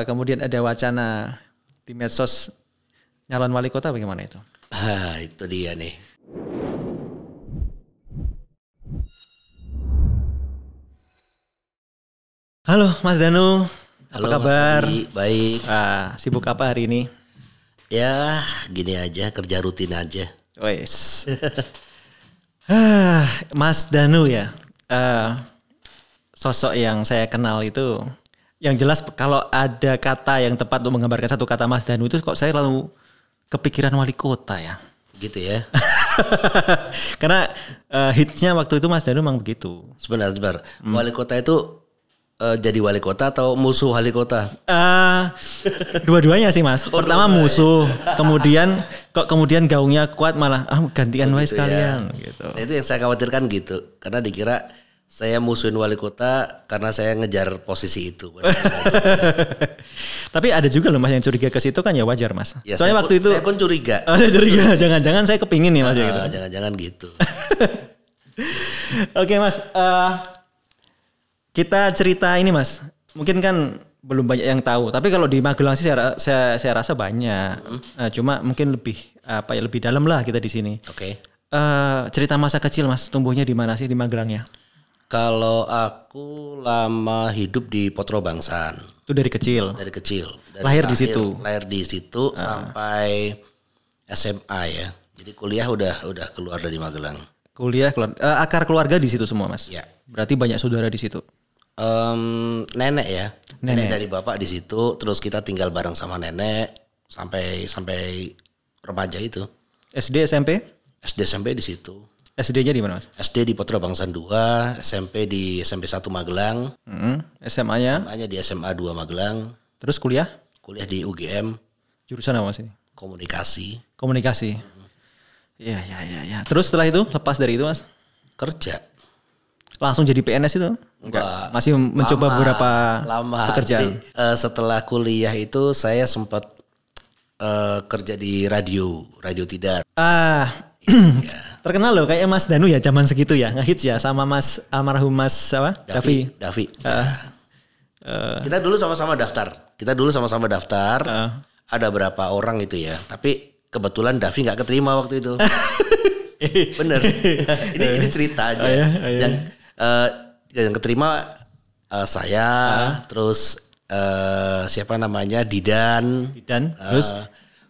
kemudian ada wacana di medsos nyalon wali kota, bagaimana itu? Itu dia nih. Halo Mas Danu, Halo, apa kabar? Mas Adi, baik. Sibuk apa hari ini? Ya gini aja, kerja rutin aja. Wes. Mas Danu ya, sosok yang saya kenal itu, yang jelas kalau ada kata yang tepat untuk menggambarkan satu kata Mas Danu itu, kok saya lalu kepikiran wali kota ya. Gitu ya. Karena hitsnya waktu itu Mas Danu memang begitu. Sebentar. Wali kota itu jadi wali kota atau musuh wali kota? Dua-duanya sih Mas. Pertama musuh, kemudian gaungnya kuat malah gantian wae sekalian gitu. Nah, itu yang saya khawatirkan gitu. Karena dikira saya musuhin wali kota karena saya ngejar posisi itu. Tapi ada juga loh Mas yang curiga ke situ kan, ya wajar Mas. Ya, soalnya waktu itu saya pun curiga. Saya curiga, jangan-jangan saya kepingin nih Mas gitu. Jangan-jangan gitu. Oke Mas, kita cerita ini Mas. Mungkin kan belum banyak yang tahu, tapi kalau di Magelang sih saya rasa banyak. Cuma mungkin lebih dalam lah kita di sini. Oke. Cerita masa kecil Mas, tumbuhnya di mana sih di Magelangnya? Kalau aku lama hidup di Potro Bangsan. Itu dari kecil. Dari kecil. Lahir di situ. Lahir di situ sampai SMA ya. Jadi kuliah udah keluar dari Magelang. Kuliah keluar. Akar keluarga di situ semua Mas. Ya. Berarti banyak saudara di situ. Nenek ya. Nenek dari bapak di situ. Terus kita tinggal bareng sama nenek sampai remaja itu. SD, SMP? SD SMP di situ. SD-nya di mana Mas? SD di Potro Bangsan 2, SMP di SMP 1 Magelang. SMA-nya? SMA-nya di SMA 2 Magelang. Terus kuliah? Kuliah di UGM. Jurusan apa Mas ini? Komunikasi. Iya. Terus setelah itu lepas dari itu Mas? Kerja. Langsung jadi PNS itu? Enggak. Masih mencoba beberapa pekerjaan? Jadi, setelah kuliah itu saya sempat kerja di radio Tidar. Ya. Terkenal loh kayak Mas Danu ya zaman segitu ya, ngehits ya sama Mas almarhum Mas apa? Davi. Kita dulu sama-sama daftar. Ada berapa orang itu ya. Tapi kebetulan Davi nggak keterima waktu itu. Bener. Ini cerita aja. Yang keterima saya, terus siapa namanya Didan,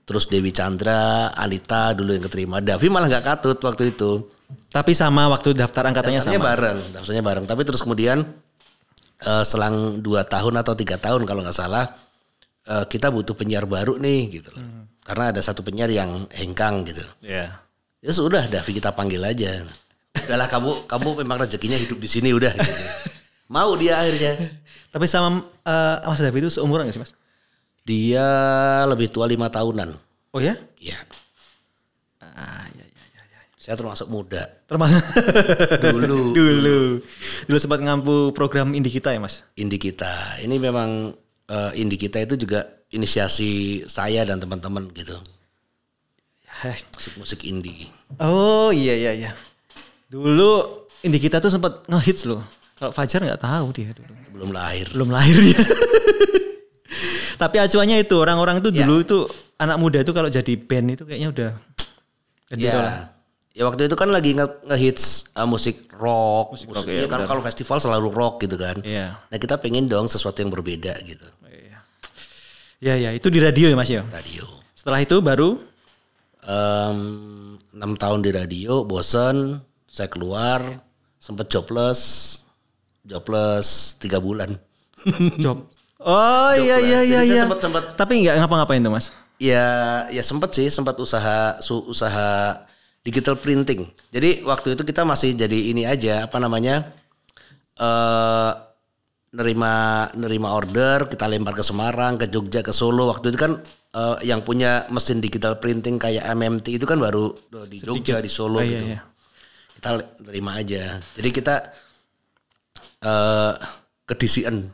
terus Dewi Chandra, Anita dulu yang keterima. Davi malah nggak katut waktu itu. Tapi sama waktu daftar angkatannya sama. Daftarnya bareng. Tapi terus kemudian selang 2 tahun atau 3 tahun kalau nggak salah, kita butuh penyiar baru nih gitu loh. Karena ada satu penyiar yang hengkang gitu. Yeah. Ya sudah, Davi kita panggil aja. Udahlah kamu memang rezekinya hidup di sini udah. Gitu. Mau dia akhirnya. Tapi sama Mas Davi itu seumuran nggak sih Mas? Dia lebih tua 5 tahunan. Oh ya? Iya. Ya. Saya termasuk muda. Dulu sempat ngampu program Indi Kita ya Mas? Indi Kita. Ini memang Indi Kita itu juga inisiasi saya dan teman-teman gitu. Musik indie. Oh iya. Dulu Indi Kita tuh sempat ngehits loh. Kalau Fajar nggak tahu dia dulu. Belum lahir dia. Tapi acuannya itu orang-orang itu dulu itu anak muda itu kalau jadi band itu kayaknya udah Ya waktu itu kan lagi ngehits musik rock. Ya, kan kalau festival selalu rock gitu kan. Iya. Nah kita pengen dong sesuatu yang berbeda gitu. Iya, itu di radio ya Mas ya? Radio. Setelah itu baru 6 tahun di radio, bosen, saya keluar, sempet jobless 3 bulan. Job. Oh iya. Saya sempet. Tapi nggak ngapa-ngapain tuh Mas? Ya sempat usaha digital printing. Jadi waktu itu kita masih jadi ini aja nerima order, kita lempar ke Semarang, ke Jogja, ke Solo. Waktu itu kan yang punya mesin digital printing kayak MMT itu kan baru di Jogja, di Solo gitu. Iya. Kita terima aja. Jadi kita kedisian.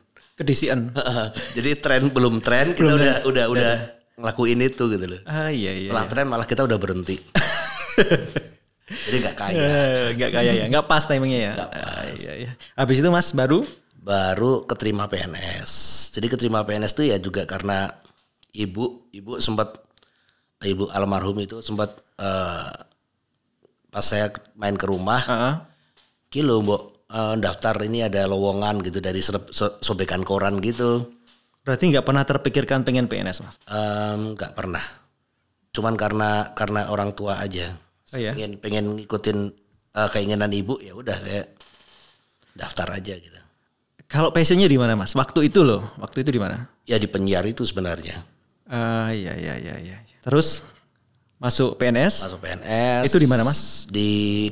Jadi belum tren kita udah ngelakuin itu gitu loh. Iya. Setelah tren malah kita udah berhenti. Jadi nggak kaya ya, nggak pas timingnya ya. Nggak pas. Iya. Habis itu Mas baru baru keterima PNS. Jadi keterima PNS itu ya juga karena ibu almarhum itu sempat pas saya main ke rumah, kilo mbok daftar ini ada lowongan gitu dari sobekan koran gitu. Berarti nggak pernah terpikirkan pengen PNS, Mas? Nggak pernah. Cuman karena orang tua aja. Iya? Pengen ngikutin keinginan ibu, ya udah saya daftar aja gitu. Kalau passionnya di mana, Mas? Waktu itu di mana? Ya di penyiar itu sebenarnya. Iya. Terus masuk PNS? Masuk PNS. Itu di mana, Mas?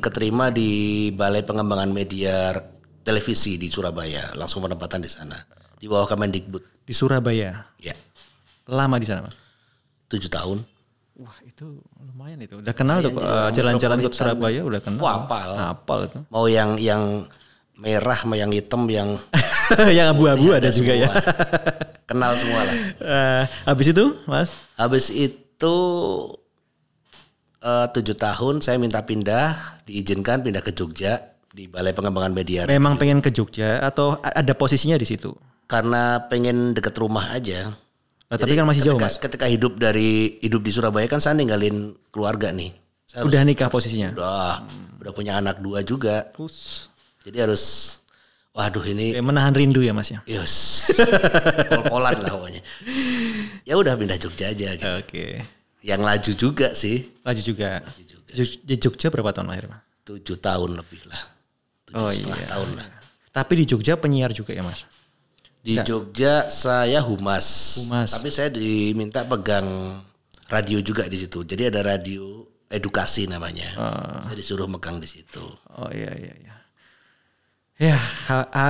Keterima di Balai Pengembangan Media Televisi di Surabaya. Langsung penempatan di sana. Di bawah Kemendikbud. Di Surabaya? Ya. Lama di sana, Mas? 7 tahun. Wah, itu lumayan itu. Udah kenal tuh jalan-jalan ke Surabaya, udah kenal. Hafal itu. Mau yang merah, mau yang hitam, yang yang abu-abu ada juga semua. Ya. Kenal semua lah. Habis itu, Mas? Habis itu 7 tahun saya minta diizinkan pindah ke Jogja di Balai Pengembangan Media. Memang pengen ke Jogja atau ada posisinya di situ? Karena pengen deket rumah aja. Tapi kan masih jauh, Mas. Ketika hidup di Surabaya kan saya ninggalin keluarga nih. Udah nikah posisinya? Udah punya anak 2 juga. Jadi harus, waduh ini. Menahan rindu ya, Mas ya? Yes. Pol-polan lah pokoknya. Ya udah pindah Jogja aja gitu. Oke. Yang laju juga sih. Laju juga. Di Jogja berapa tahun lahir, Mas? 7 tahun lebih lah. 7,5 tahun lah. Tapi di Jogja penyiar juga ya, Mas? Di Jogja saya humas. Tapi saya diminta pegang radio juga di situ. Jadi ada radio edukasi namanya. Saya disuruh megang di situ. Oh iya. Ya,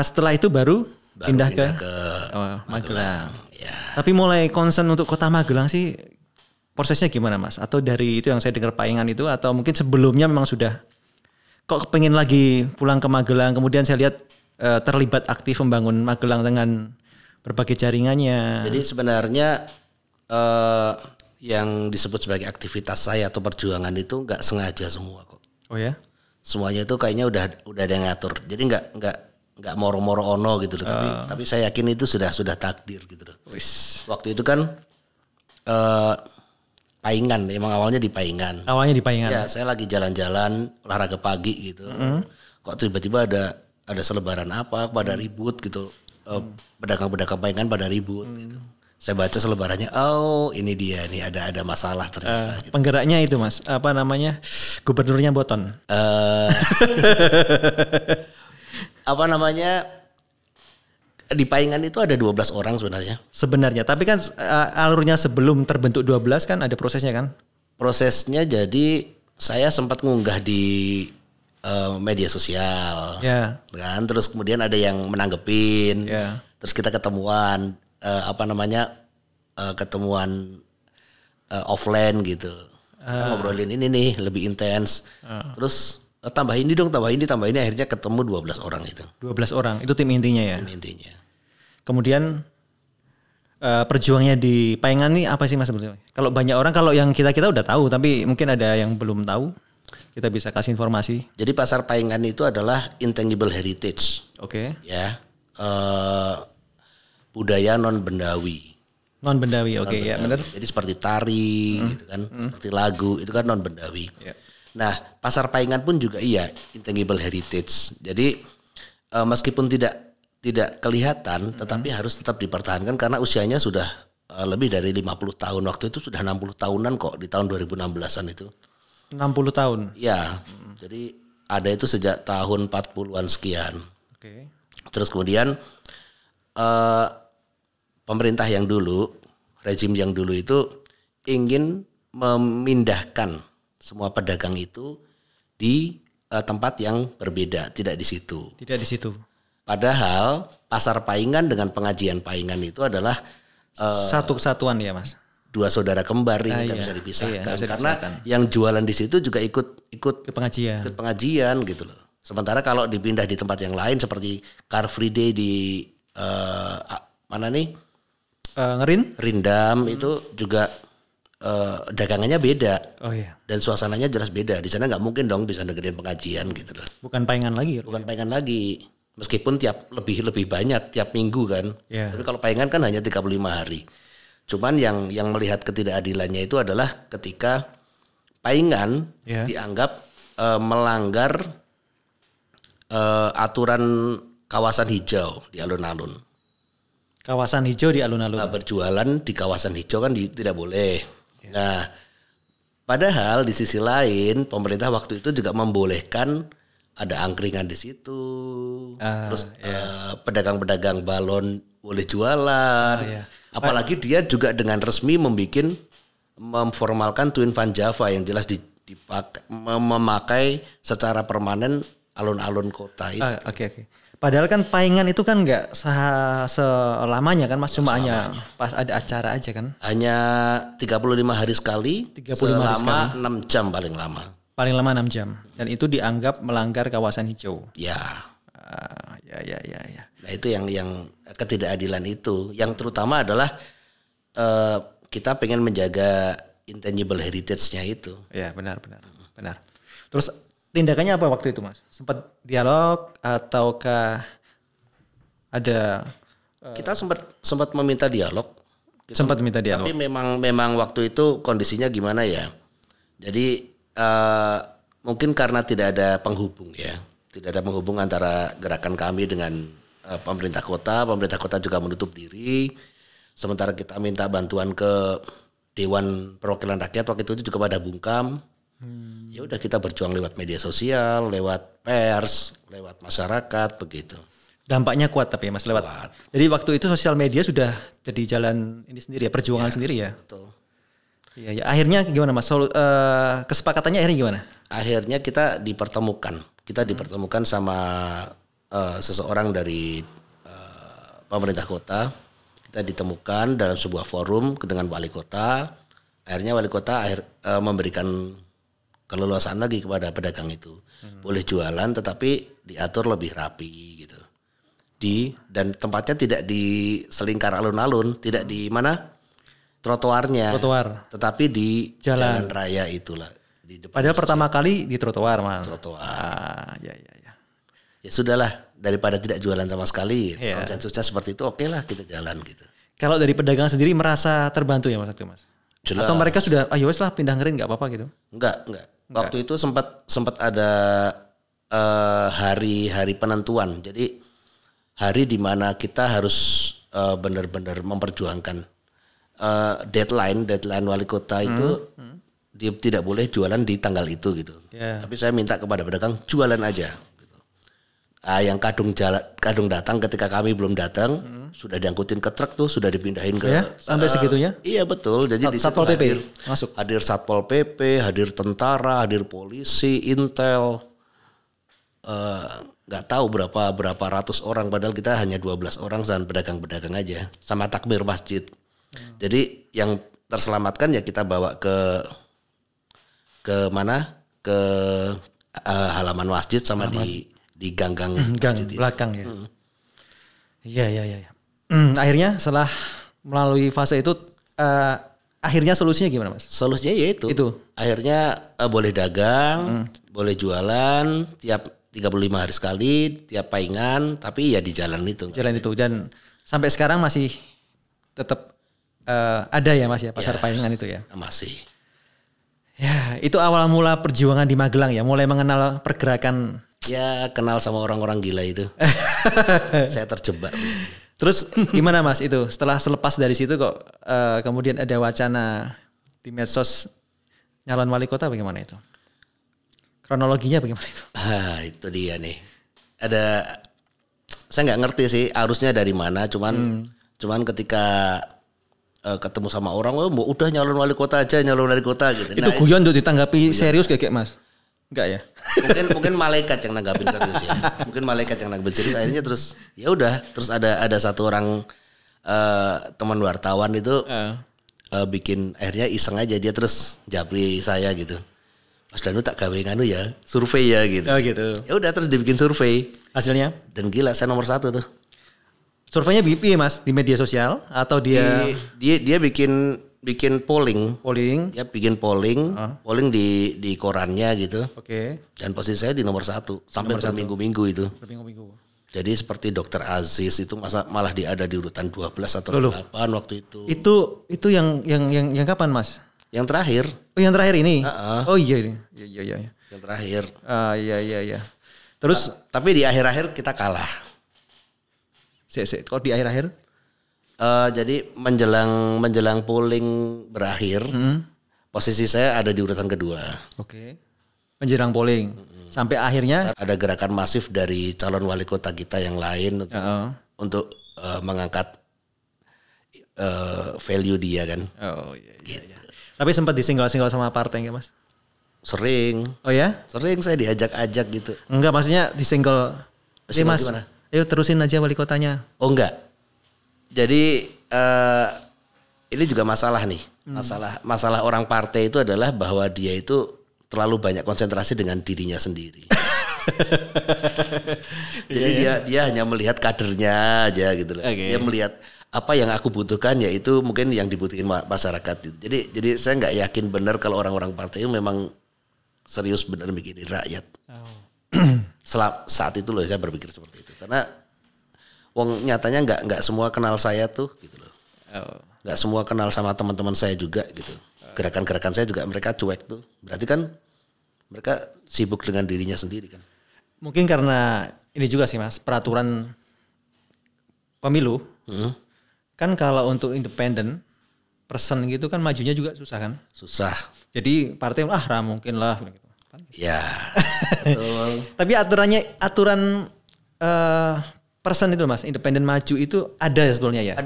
setelah itu baru pindah ke Magelang. Ya. Tapi mulai concern untuk kota Magelang sih prosesnya gimana, Mas? Atau dari itu yang saya dengar paingan itu, atau mungkin sebelumnya memang sudah kok pengen lagi pulang ke Magelang, kemudian saya lihat terlibat aktif membangun Magelang dengan berbagai jaringannya. Jadi sebenarnya yang disebut sebagai aktivitas saya atau perjuangan itu nggak sengaja semua kok. Oh ya? Semuanya itu kayaknya udah ada yang ngatur. Jadi nggak moro-moro ono gitu loh. Tapi saya yakin itu sudah takdir gitu loh. Waktu itu kan Paingan, emang awalnya di Paingan. Ya, saya lagi jalan-jalan olahraga pagi gitu. Kok tiba-tiba ada selebaran apa pada ribut gitu. Pedagang-pedagang Paingan pada ribut gitu. Saya baca selebarannya, oh ini dia nih ada masalah ternyata. Gitu. Penggeraknya itu, Mas, apa namanya, gubernurnya Boton. Apa namanya, di Paingan itu ada 12 orang sebenarnya. Tapi kan alurnya sebelum terbentuk 12 kan ada prosesnya kan? Prosesnya jadi saya sempat ngunggah di media sosial, kan. Terus kemudian ada yang menanggepin, terus kita ketemuan. Ketemuan offline gitu. Kita ngobrolin ini nih lebih intens. Terus tambah ini akhirnya ketemu 12 orang itu. 12 orang, itu tim intinya ya? Tim intinya. Kemudian perjuangannya di Paingan nih apa sih, Mas sebetulnya? Kalau banyak orang, kalau yang kita udah tahu, tapi mungkin ada yang belum tahu. Kita bisa kasih informasi. Jadi pasar Paingan itu adalah intangible heritage. Oke. Ya. Budaya non-bendawi. Non-bendawi, oke, ya benar. Jadi seperti tari gitu kan, seperti lagu, itu kan non-bendawi. Nah, pasar Paingan pun juga intangible heritage. Jadi meskipun tidak kelihatan, tetapi harus tetap dipertahankan karena usianya sudah lebih dari 50 tahun. Waktu itu sudah 60 tahunan kok di tahun 2016-an itu. 60 tahun? Ya, jadi ada itu sejak tahun 40-an sekian. Oke. Terus kemudian pemerintah yang dulu, rezim yang dulu itu ingin memindahkan semua pedagang itu di tempat yang berbeda, tidak di situ. Tidak di situ. Padahal pasar Paingan dengan pengajian Paingan itu adalah satu kesatuan ya, Mas. 2 saudara kembar ini nggak bisa dipisahkan karena yang jualan di situ juga ikut ke pengajian. Ikut pengajian gitu loh. Sementara kalau dipindah di tempat yang lain seperti Car Free Day di mana nih? Rindam itu juga dagangannya beda. Oh iya. Dan suasananya jelas beda. Di sana nggak mungkin dong bisa dengerin pengajian gitu loh. Bukan Paingan lagi. Bukan Paingan lagi. Meskipun lebih banyak tiap minggu kan. Yeah. Tapi kalau palingan kan hanya 35 hari. Cuman yang melihat ketidakadilannya itu adalah ketika palingan dianggap melanggar aturan kawasan hijau di alun-alun. Kawasan hijau di alun-alun. Nah, berjualan di kawasan hijau kan tidak boleh. Yeah. Nah, padahal di sisi lain pemerintah waktu itu juga membolehkan ada angkringan di situ, terus pedagang-pedagang balon boleh jualan. Apalagi dia juga dengan resmi memformalkan Twin Van Java yang jelas memakai secara permanen alun-alun kota itu. Oke. Padahal kan paingan itu kan nggak selamanya kan Mas, cuma hanya pas ada acara aja kan? Hanya 35 hari sekali, 35 selama 6 jam paling lama. Paling lama 6 jam. Dan itu dianggap melanggar kawasan hijau. Ya. Ya. Nah itu yang ketidakadilan itu. Yang terutama adalah kita pengen menjaga intangible heritage-nya itu. Ya benar. Terus tindakannya apa waktu itu Mas? Sempat dialog ataukah ada? Kita sempat meminta dialog. Sempat minta dialog. Tapi memang waktu itu kondisinya gimana ya? Jadi mungkin karena tidak ada penghubung ya, tidak ada penghubung antara gerakan kami dengan pemerintah kota juga menutup diri, sementara kita minta bantuan ke Dewan Perwakilan Rakyat waktu itu juga pada bungkam. Ya udah kita berjuang lewat media sosial, lewat pers, lewat masyarakat begitu. Dampaknya kuat tapi Mas lewat. Kuat. Jadi waktu itu sosial media sudah jadi jalan ini sendiri ya, perjuangan sendiri ya. Betul. Iya. Akhirnya gimana Mas? Kesepakatannya akhirnya gimana? Akhirnya kita dipertemukan. Kita dipertemukan sama seseorang dari pemerintah kota. Kita ditemukan dalam sebuah forum dengan wali kota. Akhirnya wali kota memberikan keleluasaan lagi kepada pedagang itu. Boleh jualan tetapi diatur lebih rapi gitu. Dan tempatnya tidak di selingkar alun-alun, tidak di mana? Trotoar, tetapi di jalan raya itulah. Di depan padahal pertama kali di trotoar Mas. Ya. Ya sudahlah, daripada tidak jualan sama sekali. Konsensusnya seperti itu, oke lah kita jalan gitu. Kalau dari pedagang sendiri merasa terbantu ya Mas itu Mas? Jelas. Atau mereka sudah ayo wes lah pindah ngerin nggak apa-apa gitu? Enggak. Waktu itu sempat ada hari penentuan. Jadi hari di mana kita harus benar-benar memperjuangkan deadline wali kota itu dia tidak boleh jualan di tanggal itu gitu. Yeah. Tapi saya minta kepada pedagang jualan aja. Gitu. Yang kadung datang ketika kami belum datang sudah diangkutin ke truk tuh, sudah dipindahin ke sampai segitunya. Iya betul. Jadi di Satpol PP masuk. Hadir Satpol PP, hadir tentara, hadir polisi, Intel. Nggak tahu berapa ratus orang, padahal kita hanya 12 orang dan pedagang-pedagang aja sama takmir masjid. Jadi yang terselamatkan ya kita bawa ke mana? Ke halaman masjid sama di gang belakang ya. Iya. Akhirnya setelah melalui fase itu akhirnya solusinya gimana Mas? Solusinya yaitu akhirnya boleh dagang, boleh jualan tiap 35 hari sekali, tiap paingan, tapi ya di jalan itu. Dan sampai sekarang masih tetap ada ya Mas ya pasar paingan itu ya? Masih. Ya itu awal mula perjuangan di Magelang ya, mulai mengenal pergerakan. Ya kenal sama orang-orang gila itu. Saya terjebak. Terus gimana Mas itu selepas dari situ kok kemudian ada wacana di medsos nyalon wali kota, bagaimana itu? Kronologinya bagaimana itu? Itu dia nih. Saya nggak ngerti sih arusnya dari mana, cuman ketika ketemu sama orang, udah nyalon wali kota aja, nyalon wali kota gitu. Itu guyon untuk ditanggapi serius kayak Mas? Enggak ya? Mungkin malaikat yang nanggapin serius ya. Mungkin malaikat yang nanggapin serius. Akhirnya terus ya udah, terus ada satu orang teman wartawan itu bikin, akhirnya iseng aja dia terus japri saya gitu. Mas Danu tak gawe nganu ya, survei ya gitu. Oh gitu. Ya udah terus dibikin survei. Hasilnya? Dan gila saya nomor 1 tuh. Surveinya BP Mas di media sosial atau dia bikin polling. Polling. Ya bikin polling di korannya gitu. Oke. Dan posisi saya di nomor 1 sampai berminggu-minggu itu. Berminggu-minggu. Jadi seperti Dokter Aziz itu malah dia ada di urutan 12 atau 8 waktu itu. Itu yang kapan Mas? Yang terakhir. Oh yang terakhir ini? Oh iya. Yang terakhir. Iya. Terus tapi di akhir-akhir kita kalah. Kok di akhir-akhir? Jadi menjelang polling berakhir, posisi saya ada di urutan kedua. Oke. Menjelang polling. Sampai akhirnya ada gerakan masif dari calon wali kota kita yang lain untuk mengangkat value dia kan. Oh iya. Gitu. Tapi sempat disinggol-singgol sama partai enggak Mas? Sering. Oh ya? Sering saya diajak-ajak gitu. Enggak, maksudnya disinggol. Mas, gimana? Ayo terusin aja wali kotanya. Oh enggak. Jadi ini juga masalah nih. Masalah orang partai itu adalah bahwa dia itu terlalu banyak konsentrasi dengan dirinya sendiri. Jadi dia hanya melihat kadernya aja gitu loh. Okay. Dia melihat apa yang aku butuhkan yaitu mungkin yang dibutuhin masyarakat gitu. Jadi saya nggak yakin benar kalau orang-orang partai itu memang serius benar mikirin rakyat. Saat itu loh saya berpikir seperti itu. Karena wong nyatanya nggak semua kenal saya tuh gitu loh. Nggak semua kenal sama teman-teman saya juga gitu. Gerakan-gerakan saya juga mereka cuek tuh. Berarti kan mereka sibuk dengan dirinya sendiri kan. Mungkin karena ini juga sih Mas, peraturan pemilu. Kan kalau untuk independen person gitu kan majunya juga susah kan? Susah. Jadi partai mungkin lah gitu. Ya. Betul. Tapi aturan person itu Mas, independen maju itu ada ya sebetulnya ya?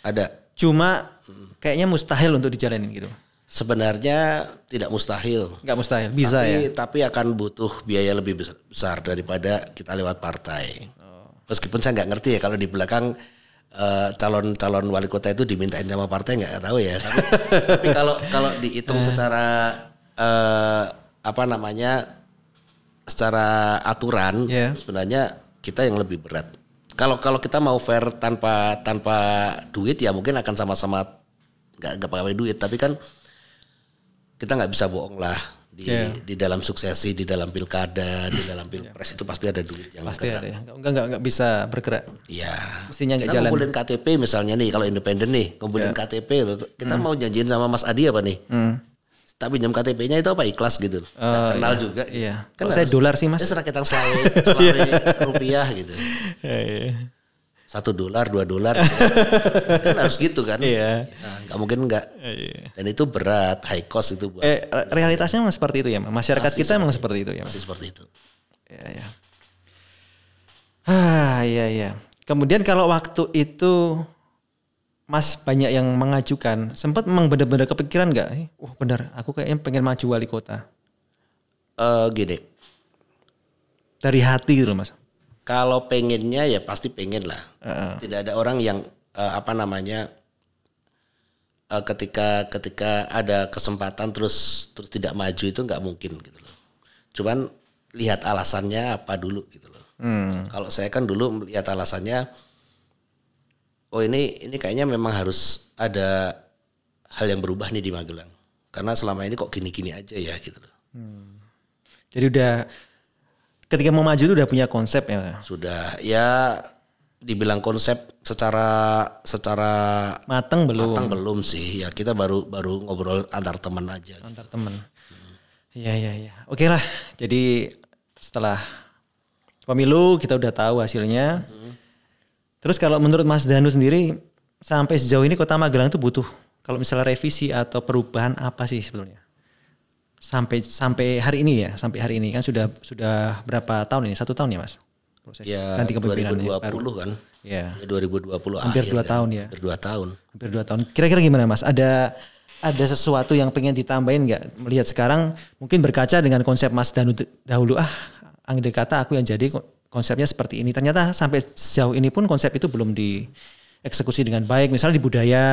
Ada. Cuma kayaknya mustahil untuk dijalanin gitu. Sebenarnya tidak mustahil. Enggak mustahil, bisa ya. Tapi akan butuh biaya lebih besar daripada kita lewat partai. Meskipun saya nggak ngerti ya kalau di belakang calon wali kota itu dimintain sama partai nggak tahu ya. Tapi kalau dihitung secara secara aturan sebenarnya kita yang lebih berat. Kalau kita mau fair tanpa duit ya mungkin akan sama-sama nggak pakai duit, tapi kan kita nggak bisa bohong lah di dalam suksesi, di dalam pilkada, di dalam pilpres itu pasti ada duit yang pasti ada ya. Nggak bisa bergerak. Iya. Mestinya nggak kita jalan. Ngumpulin KTP misalnya nih kalau independen nih ngumpulin KTP loh. Kita mau janjiin sama Mas Adi apa nih? Tapi pinjam KTP-nya itu apa ikhlas gitu. Nggak kenal juga. Iya. Kan saya dolar sih Mas. Saya kita selalu rupiah gitu. $1, $2 gitu. Kan harus gitu kan. Iya. Nah, gak mungkin enggak. Dan itu berat, high cost itu buat. Realitasnya memang seperti itu ya. Masyarakat kita memang seperti itu ya. Masih seperti itu. Iya. Kemudian kalau waktu itu Mas banyak yang mengajukan, sempat memang benar-benar kepikiran enggak? Benar, aku kayaknya pengen maju wali kota. Gini. Dari hati gitu loh Mas. Kalau pengennya ya pasti pengen lah. Tidak ada orang yang ketika ada kesempatan terus tidak maju itu nggak mungkin gitu loh. Cuman lihat alasannya apa dulu gitu loh. Kalau saya kan dulu melihat alasannya, ini kayaknya memang harus ada hal yang berubah nih di Magelang. Karena selama ini kok gini-gini aja ya gitu loh. Jadi udah ketika mau maju itu udah punya konsep ya? Sudah, ya dibilang konsep secara matang belum? Matang belum sih, ya kita baru ngobrol antar teman aja. Antar teman. Iya. Oke lah, jadi setelah pemilu kita udah tahu hasilnya. Terus kalau menurut Mas Danu sendiri, sampai sejauh ini Kota Magelang itu butuh, kalau misalnya revisi atau perubahan apa sih sebetulnya? Sampai hari ini ya, kan sudah berapa tahun ini? 1 tahun ya Mas? Proses ganti kepemimpinan 2020 kan? Ya. 2020 hampir 2 tahun ya. Hampir 2 tahun. Hampir 2 tahun. Kira-kira gimana Mas? Ada sesuatu yang pengen ditambahin nggak? Melihat sekarang mungkin berkaca dengan konsep Mas Danu dahulu, andai kata aku yang jadi konsepnya seperti ini. Ternyata sampai sejauh ini pun konsep itu belum dieksekusi dengan baik. Misalnya di budaya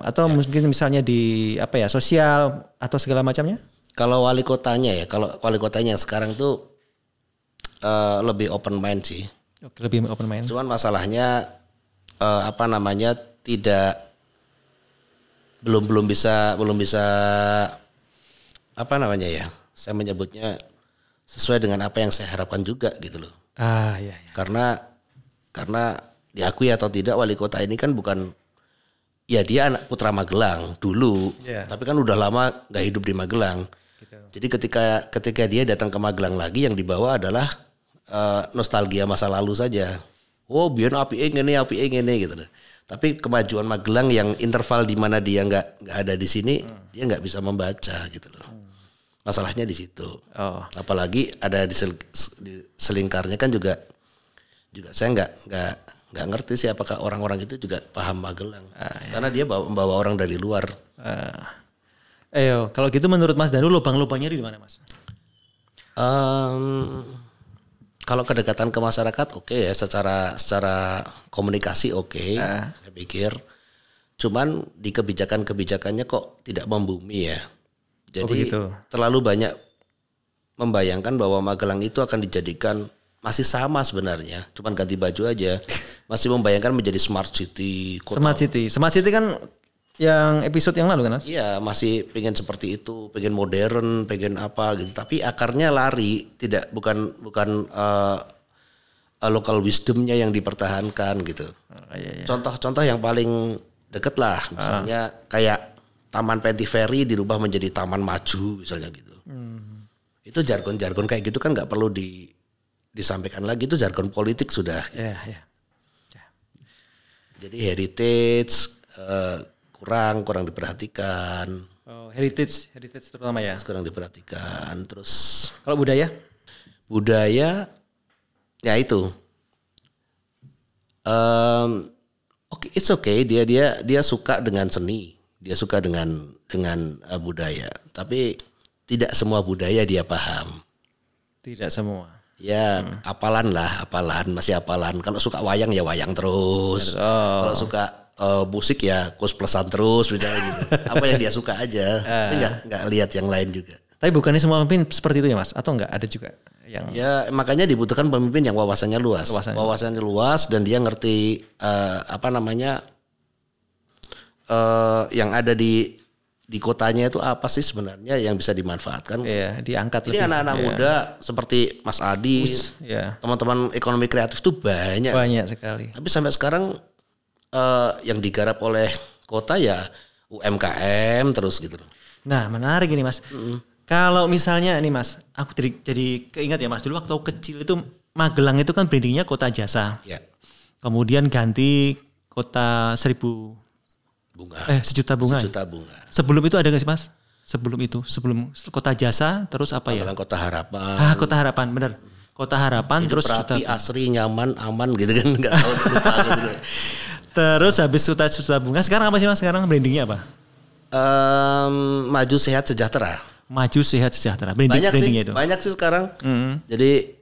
atau mungkin misalnya di sosial atau segala macamnya. Kalau wali kotanya yang sekarang tuh lebih open mind sih. Oke, lebih open mind. Cuman masalahnya belum bisa saya menyebutnya sesuai dengan apa yang saya harapkan juga gitu loh. Iya. Karena Karena diakui atau tidak wali kota ini kan bukan, ya dia anak putra Magelang dulu, tapi kan udah lama nggak hidup di Magelang. Gitu. Jadi ketika dia datang ke Magelang lagi, yang dibawa adalah nostalgia masa lalu saja. Oh biar api ini gitu. Tapi kemajuan Magelang yang interval di mana dia nggak ada di sini, dia nggak bisa membaca gitu loh. Masalahnya di situ. Apalagi ada di selingkarnya kan juga saya nggak ngerti sih apakah orang-orang itu juga paham Magelang. Karena dia membawa orang dari luar. Kalau gitu menurut Mas Danu lubang-lubangnya di mana Mas? Kalau kedekatan ke masyarakat oke ya, secara komunikasi oke, saya pikir. Cuman di kebijakannya kok tidak membumi ya. Jadi terlalu banyak membayangkan bahwa Magelang itu akan dijadikan masih sama sebenarnya, cuman ganti baju aja. Masih membayangkan menjadi smart city. Smart city kan yang episode yang lalu kan? Iya, masih pengen seperti itu, pengen modern, pengen apa gitu. Tapi akarnya lari, bukan local wisdomnya yang dipertahankan gitu. Contoh-contoh yang paling deket lah, misalnya kayak Taman Pentiveri dirubah menjadi Taman Maju misalnya gitu. Itu jargon-jargon kayak gitu kan nggak perlu disampaikan lagi, itu jargon politik sudah. Jadi heritage kurang diperhatikan. Heritage terutama ya. Kurang diperhatikan. Terus kalau budaya ya itu. It's okay. Dia suka dengan seni, dia suka dengan budaya. Tapi tidak semua budaya dia paham. Tidak semua. Ya apalan. Masih apalan. Kalau suka wayang ya wayang terus. Kalau suka musik ya plus-plusan terus misalnya gitu. Apa yang dia suka aja. Tapi nggak lihat yang lain juga. Tapi bukannya semua pemimpin seperti itu ya Mas? Atau nggak ada juga yang? Ya makanya dibutuhkan pemimpin yang wawasannya luas. Wawasannya luas dan dia ngerti yang ada di kotanya itu apa sih sebenarnya yang bisa dimanfaatkan. Iya, diangkat ini lebih. Ini anak-anak muda seperti Mas Adi, teman-teman ekonomi kreatif itu banyak. Banyak sekali. Tapi sampai sekarang yang digarap oleh kota ya UMKM terus gitu. Nah menarik ini Mas. Kalau misalnya nih Mas, aku jadi keingat ya Mas, dulu waktu kecil itu Magelang itu kan brandingnya kota jasa. Ya. Kemudian ganti kota 1.000 bunga. Sejuta bunga. Sebelum itu ada gak sih Mas? Sebelum kota jasa terus apa ya? Kota Harapan. Kota Harapan benar. Kota Harapan itu terus Prapi, Asri, nyaman, aman gitu kan, nggak tahu lupa gitu. Terus habis Juta Bunga sekarang apa sih Mas? Sekarang brandingnya apa? Maju Sehat Sejahtera. Maju Sehat Sejahtera. Brandingnya itu. Banyak sih sekarang. Jadi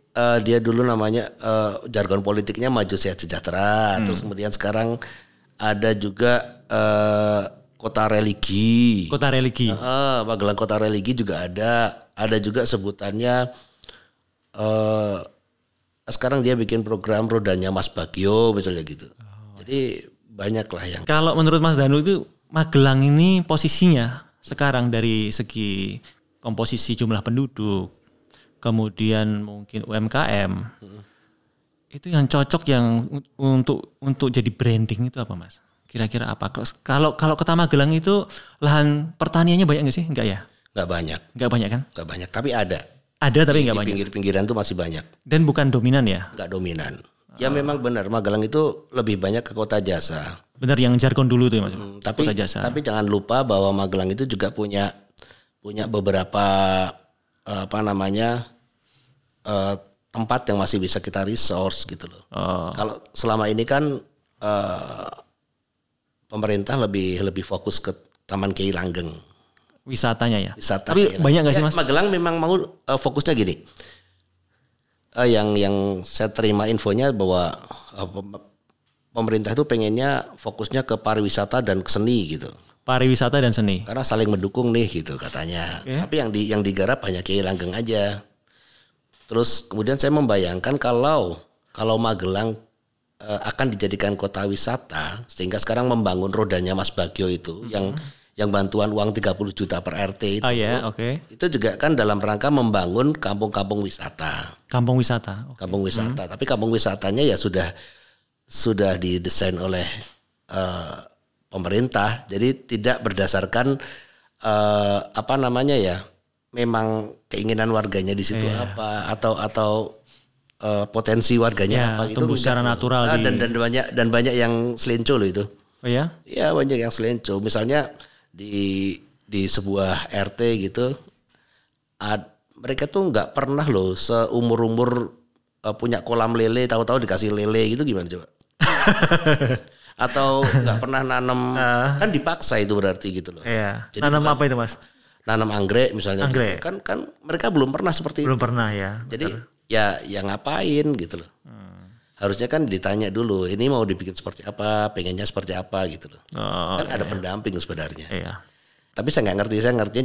dia dulu namanya jargon politiknya Maju Sehat Sejahtera. Terus kemudian sekarang ada juga Kota Religi. Kota Religi. Magelang Kota Religi juga ada. Ada juga sebutannya. Sekarang dia bikin program Rodanya Mas Bagio misalnya gitu. Jadi banyak lah yang. Kalau menurut Mas Danu itu Magelang ini posisinya sekarang dari segi komposisi jumlah penduduk, kemudian mungkin UMKM, itu yang cocok yang untuk jadi branding itu apa Mas? Kira-kira apa? Kalau Kota Magelang itu lahan pertaniannya banyak nggak sih? Enggak ya? Nggak banyak. Nggak banyak kan? Nggak banyak, tapi ada. Ada tapi nggak banyak. Di pinggir-pinggiran tuh masih banyak. Dan bukan dominan ya? Nggak dominan. Ya memang benar Magelang itu lebih banyak ke kota jasa. Benar yang jargon dulu tuh ya Mas. Kota jasa. Tapi jangan lupa bahwa Magelang itu juga punya beberapa tempat yang masih bisa kita resource gitu loh. Kalau selama ini kan pemerintah lebih fokus ke Taman Kiai Langgeng. Wisatanya ya. Wisata. Tapi banyak nggak sih Mas? Magelang memang mau fokusnya gini. Yang saya terima infonya bahwa pemerintah itu pengennya fokusnya ke pariwisata dan ke seni gitu. Pariwisata dan seni. Karena saling mendukung nih gitu katanya. Okay. Tapi yang digarap hanya Kiai Langgeng aja. Terus kemudian saya membayangkan kalau Magelang akan dijadikan kota wisata, sehingga sekarang membangun Rodanya Mas Bagio itu yang bantuan uang 30 juta per RT itu. Itu juga kan dalam rangka membangun kampung-kampung wisata. Kampung wisata. Kampung wisata. Tapi kampung wisatanya ya sudah sudah didesain oleh pemerintah, jadi tidak berdasarkan apa namanya ya, memang keinginan warganya di situ apa atau potensi warganya apa gitu. Tumbuh secara natural dan banyak yang selenco loh itu. Oh ya? Iya, banyak yang selenco. Misalnya di sebuah RT gitu, mereka tuh nggak pernah loh seumur-umur punya kolam lele, tahu-tahu dikasih lele gitu, gimana coba? Atau nggak pernah nanam, kan dipaksa itu berarti gitu loh. Iya. Jadi nanam apa itu Mas? Nanam anggrek misalnya. Anggrek. Gitu. Kan mereka belum pernah seperti belum itu. Belum pernah ya. Jadi ya ngapain gitu loh. Harusnya kan ditanya dulu, ini mau dibikin seperti apa, pengennya seperti apa gitu loh. Kan ada pendamping sebenarnya. Iya. Tapi saya nggak ngerti, saya ngertinya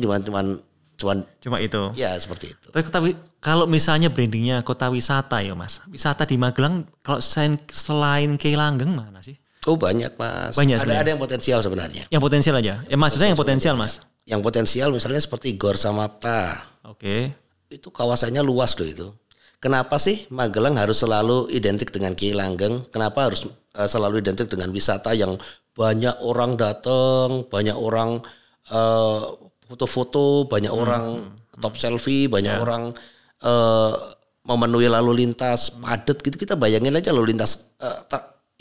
cuma itu. Ya seperti itu. Tapi kalau misalnya brandingnya kota wisata ya Mas, wisata di Magelang kalau selain Keilanggeng mana sih? Oh banyak Mas. Banyak ada yang potensial sebenarnya. Yang potensial aja. Ya maksudnya yang potensial Mas. Yang potensial misalnya seperti Gor Samapta. Oke. Itu kawasannya luas loh itu. Kenapa sih Magelang harus selalu identik dengan Keilanggeng? Kenapa harus selalu identik dengan wisata yang banyak orang datang, banyak orang foto-foto, banyak orang top selfie, banyak orang memenuhi lalu lintas padat gitu. Kita bayangin aja lalu lintas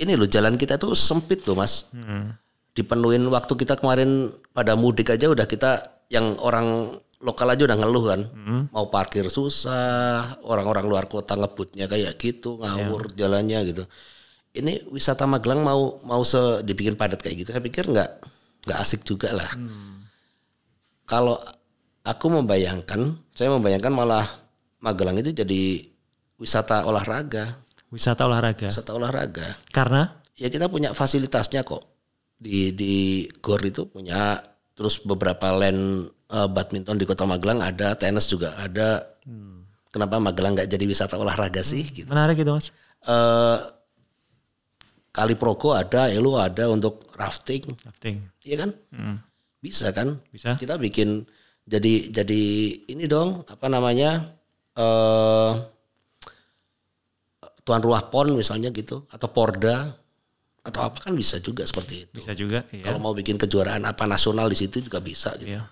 ini loh, jalan kita tuh sempit loh Mas. Dipenuhin waktu kita kemarin pada mudik aja udah kita, yang orang lokal aja udah ngeluh kan. Mau parkir susah, orang-orang luar kota ngebutnya kayak gitu, ngawur jalannya gitu. Ini wisata Magelang mau dibikin padat kayak gitu, saya pikir nggak asik juga lah. Kalau aku saya membayangkan malah Magelang itu jadi wisata olahraga. Wisata olahraga. Karena? Ya kita punya fasilitasnya kok. Di Gor itu punya, terus beberapa land badminton di Kota Magelang ada, tenis juga ada. Kenapa Magelang nggak jadi wisata olahraga sih? Gitu. Menarik gitu Mas. Kali Progo ada, Elo ada untuk rafting. Iya kan? Bisa kan? Bisa. Kita bikin jadi ini dong, apa namanya? Tuan Ruah PON misalnya gitu, atau Porda, atau apa, kan bisa juga seperti itu. Bisa juga. Iya. Kalau mau bikin kejuaraan apa nasional di situ juga bisa gitu. Iya.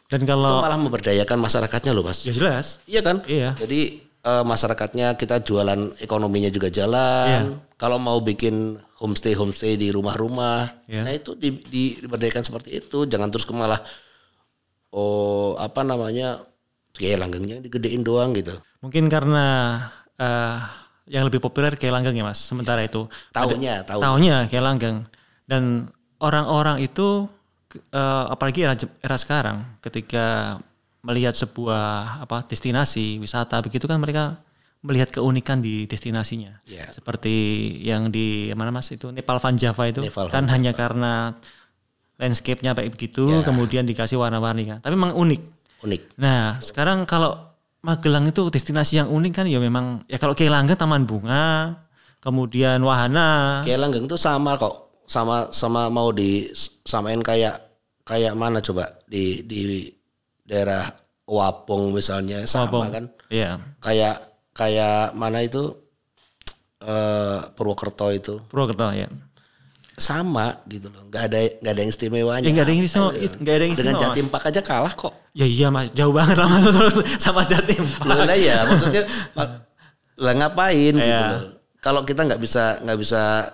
Dan kalau itu malah memberdayakan masyarakatnya loh Mas. Ya jelas. Iya kan? Iya. Jadi masyarakatnya, kita jualan, ekonominya juga jalan. Iya. Kalau mau bikin homestay di rumah-rumah, nah itu diberdayakan seperti itu. Jangan terus malah apa namanya, kayak langgengnya digedein doang gitu. Mungkin karena yang lebih populer Keilanggeng ya Mas. Sementara itu Taunya Keilanggeng. Dan orang-orang itu apalagi era sekarang, ketika melihat sebuah destinasi wisata begitu kan, mereka melihat keunikan di destinasinya. Seperti yang di mana Mas itu, Nepal Van Java itu kan hanya karena landscape-nya kayak begitu, kemudian dikasih warna-warni kan. Tapi memang unik. Nah, sekarang kalau Magelang itu destinasi yang unik kan ya memang, ya kalau Keilanggeng taman bunga, kemudian wahana. Keilanggeng itu sama kok, sama mau disamain kayak mana coba di daerah Wapong misalnya, sama kan? Iya. Kayak mana itu Purwokerto itu. Purwokerto ya. Sama gitu loh, nggak ada yang istimewanya. Nggak ada yang istimewa. Dengan Jatim Park aja kalah kok. Ya iya Mas, jauh banget lah Mas sama Jatim Park. Lah ya, maksudnya lah ngapain gitu loh. Kalau kita nggak bisa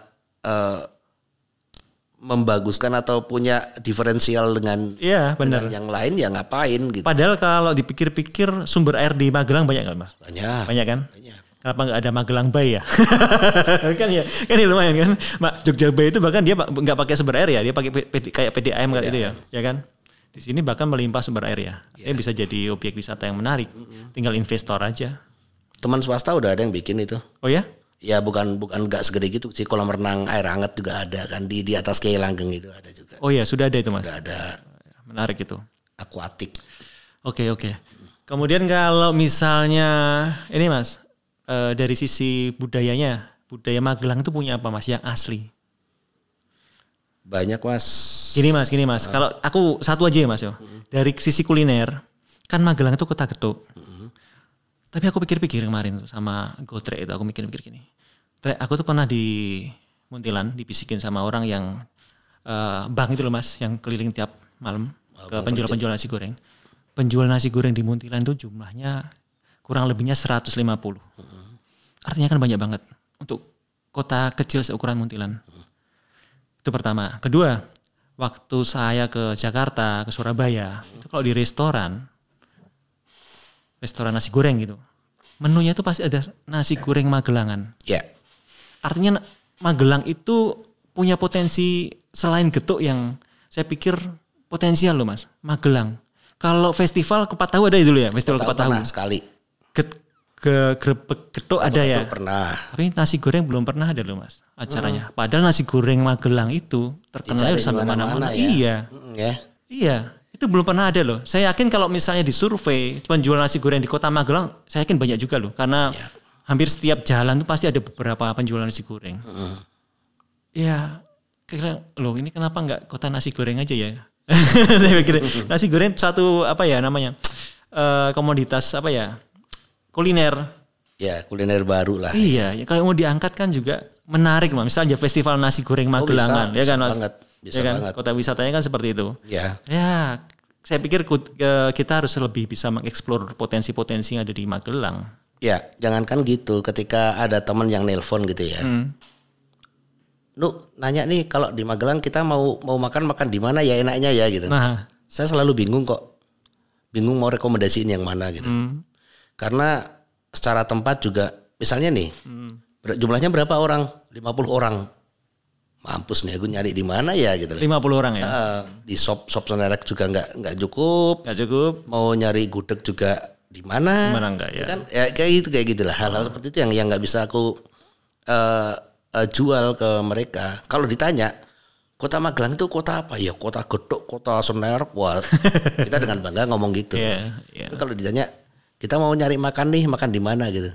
membaguskan atau punya diferensial dengan yang lain, ya ngapain gitu. Padahal kalau dipikir-pikir sumber air di Magelang banyak nggak Mas? Banyak kan? Banyak. Kenapa nggak ada Magelang Bay ya? kan ya lumayan kan. Jogja Bay itu bahkan dia nggak pakai sumber air ya, dia pakai kayak PDAM kan itu ya kan. Di sini bahkan melimpah sumber air ya. Ini bisa jadi objek wisata yang menarik. Tinggal investor aja. Teman swasta udah ada yang bikin itu. Oh ya? Ya bukan nggak segede gitu sih, kolam renang air hangat juga ada kan di atas Keilanggeng itu ada juga. Oh ya, sudah ada itu Mas. Sudah ada. Menarik itu. Akuatik. Oke. Kemudian kalau misalnya ini Mas, dari sisi budaya Magelang itu punya apa Mas yang asli? Banyak Mas. Gini Mas. Kalau aku satu aja ya Mas yo. Dari sisi kuliner, kan Magelang itu kota getuk. Tapi aku pikir-pikir kemarin tuh sama Gotrek itu, aku mikir-mikir gini. Trek, aku tuh pernah di Muntilan, dibisikin sama orang yang bang itu loh Mas, yang keliling tiap malam ke penjual-penjual nasi goreng. Penjual nasi goreng di Muntilan itu jumlahnya kurang lebihnya 150. Artinya kan banyak banget untuk kota kecil seukuran Muntilan. Itu pertama. Kedua, waktu saya ke Jakarta, ke Surabaya, itu kalau di restoran nasi goreng gitu, menunya itu pasti ada nasi goreng Magelangan. Ya. Artinya Magelang itu punya potensi selain getuk yang saya pikir potensial loh Mas. Magelang. Kalau festival Kupat Tahu ada dulu ya, festival Kupat Tahu. Pernah sekali. Grebek getuk ada ya. Pernah. Tapi nasi goreng belum pernah ada loh Mas acaranya. Padahal nasi goreng Magelang itu terkenal sampai mana-mana. Ya. Iya. Iya. Itu belum pernah ada loh. Saya yakin kalau misalnya di survei penjual nasi goreng di kota Magelang, saya yakin banyak juga loh. Karena hampir setiap jalan tuh pasti ada beberapa penjual nasi goreng. Iya. Kira loh ini kenapa nggak kota nasi goreng aja ya? Saya pikir nasi goreng satu apa ya namanya komoditas apa ya kuliner. Ya kuliner baru lah. Iya, ya, kalau mau diangkat kan juga menarik Mas. Misalnya festival nasi goreng Magelangan, ya kan Mas? Bisa ya kan? banget. Kota wisatanya kan seperti itu. Ya. Ya, saya pikir kita harus lebih bisa mengeksplor potensi-potensi yang ada di Magelang. Ya, jangankan gitu. Ketika ada teman yang nelpon gitu ya. Lu nanya nih kalau di Magelang kita mau makan di mana ya enaknya ya gitu. Nah, saya selalu bingung kok. Bingung mau rekomendasiin yang mana gitu. Karena secara tempat juga misalnya nih. Jumlahnya berapa orang? 50 orang. Mampus nih aku nyari di mana ya gitu. 50 orang ya. Di shop senerek juga nggak cukup. Nggak cukup. Mau nyari gudeg juga di mana? Mana enggak ya. Kan ya kayak gitulah. Hal-hal seperti itu yang nggak bisa aku jual ke mereka. Kalau ditanya kota Magelang itu kota apa ya? Kota gedok, kota senerek. Wah, kita dengan bangga ngomong gitu. Tapi kalau ditanya kita mau nyari makan nih, makan di mana gitu.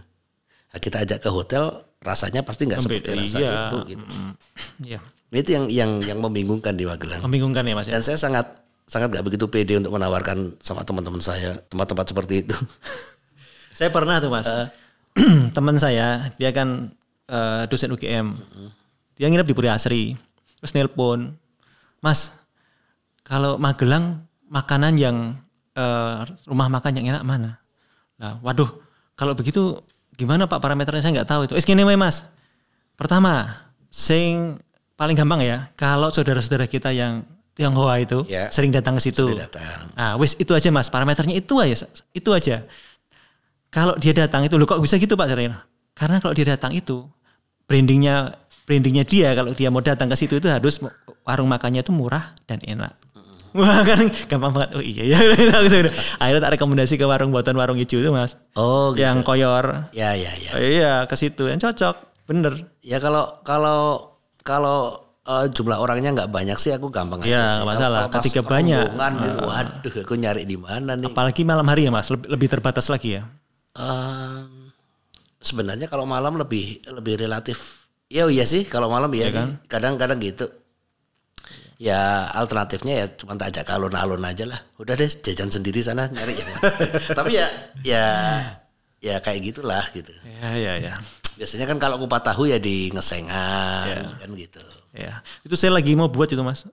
Nah, kita ajak ke hotel, rasanya pasti nggak seperti rasa itu gitu. Itu yang membingungkan di Magelang. Membingungkan ya Mas. Dan saya sangat nggak begitu pede untuk menawarkan sama teman-teman saya tempat-tempat seperti itu. Saya pernah tuh Mas. Teman saya dia kan dosen UGM. Dia nginep di Puri Asri. Terus nelpon, Mas, kalau Magelang makanan yang rumah makan yang enak mana? Nah, waduh, kalau begitu gimana Pak parameternya saya nggak tahu itu. Gini Mas. Pertama, sing paling gampang ya, kalau saudara-saudara kita yang Tionghoa itu sering datang ke situ. Nah, wis itu aja Mas, parameternya itu aja. Kalau dia datang itu, loh kok bisa gitu Pak caranya? Karena kalau dia datang itu brandingnya dia kalau dia mau datang ke situ itu harus warung makannya itu murah dan enak. Wah kan gampang banget. Oh iya ya. Akhirnya tak rekomendasi ke warung hijau itu Mas. Oh gitu. Yang koyor. Ya. Oh, iya ke situ yang cocok. Bener. Ya kalau jumlah orangnya nggak banyak sih aku gampang aja. Ya nggak masalah. Ketika banyak. Waduh aku nyari di mana nih. Apalagi malam hari ya Mas. Lebih terbatas lagi ya. Sebenarnya kalau malam lebih relatif. Ya iya sih kalau malam ya kan? Kadang-kadang gitu. Ya alternatifnya ya cuma tak ajak ke alun-alun aja lah. Udah deh jajan sendiri sana nyari yang. Tapi ya kayak gitulah gitu. Ya. Biasanya kan kalau kupat tahu ya di Ngesengan kan gitu. Ya, itu saya lagi mau buat itu Mas,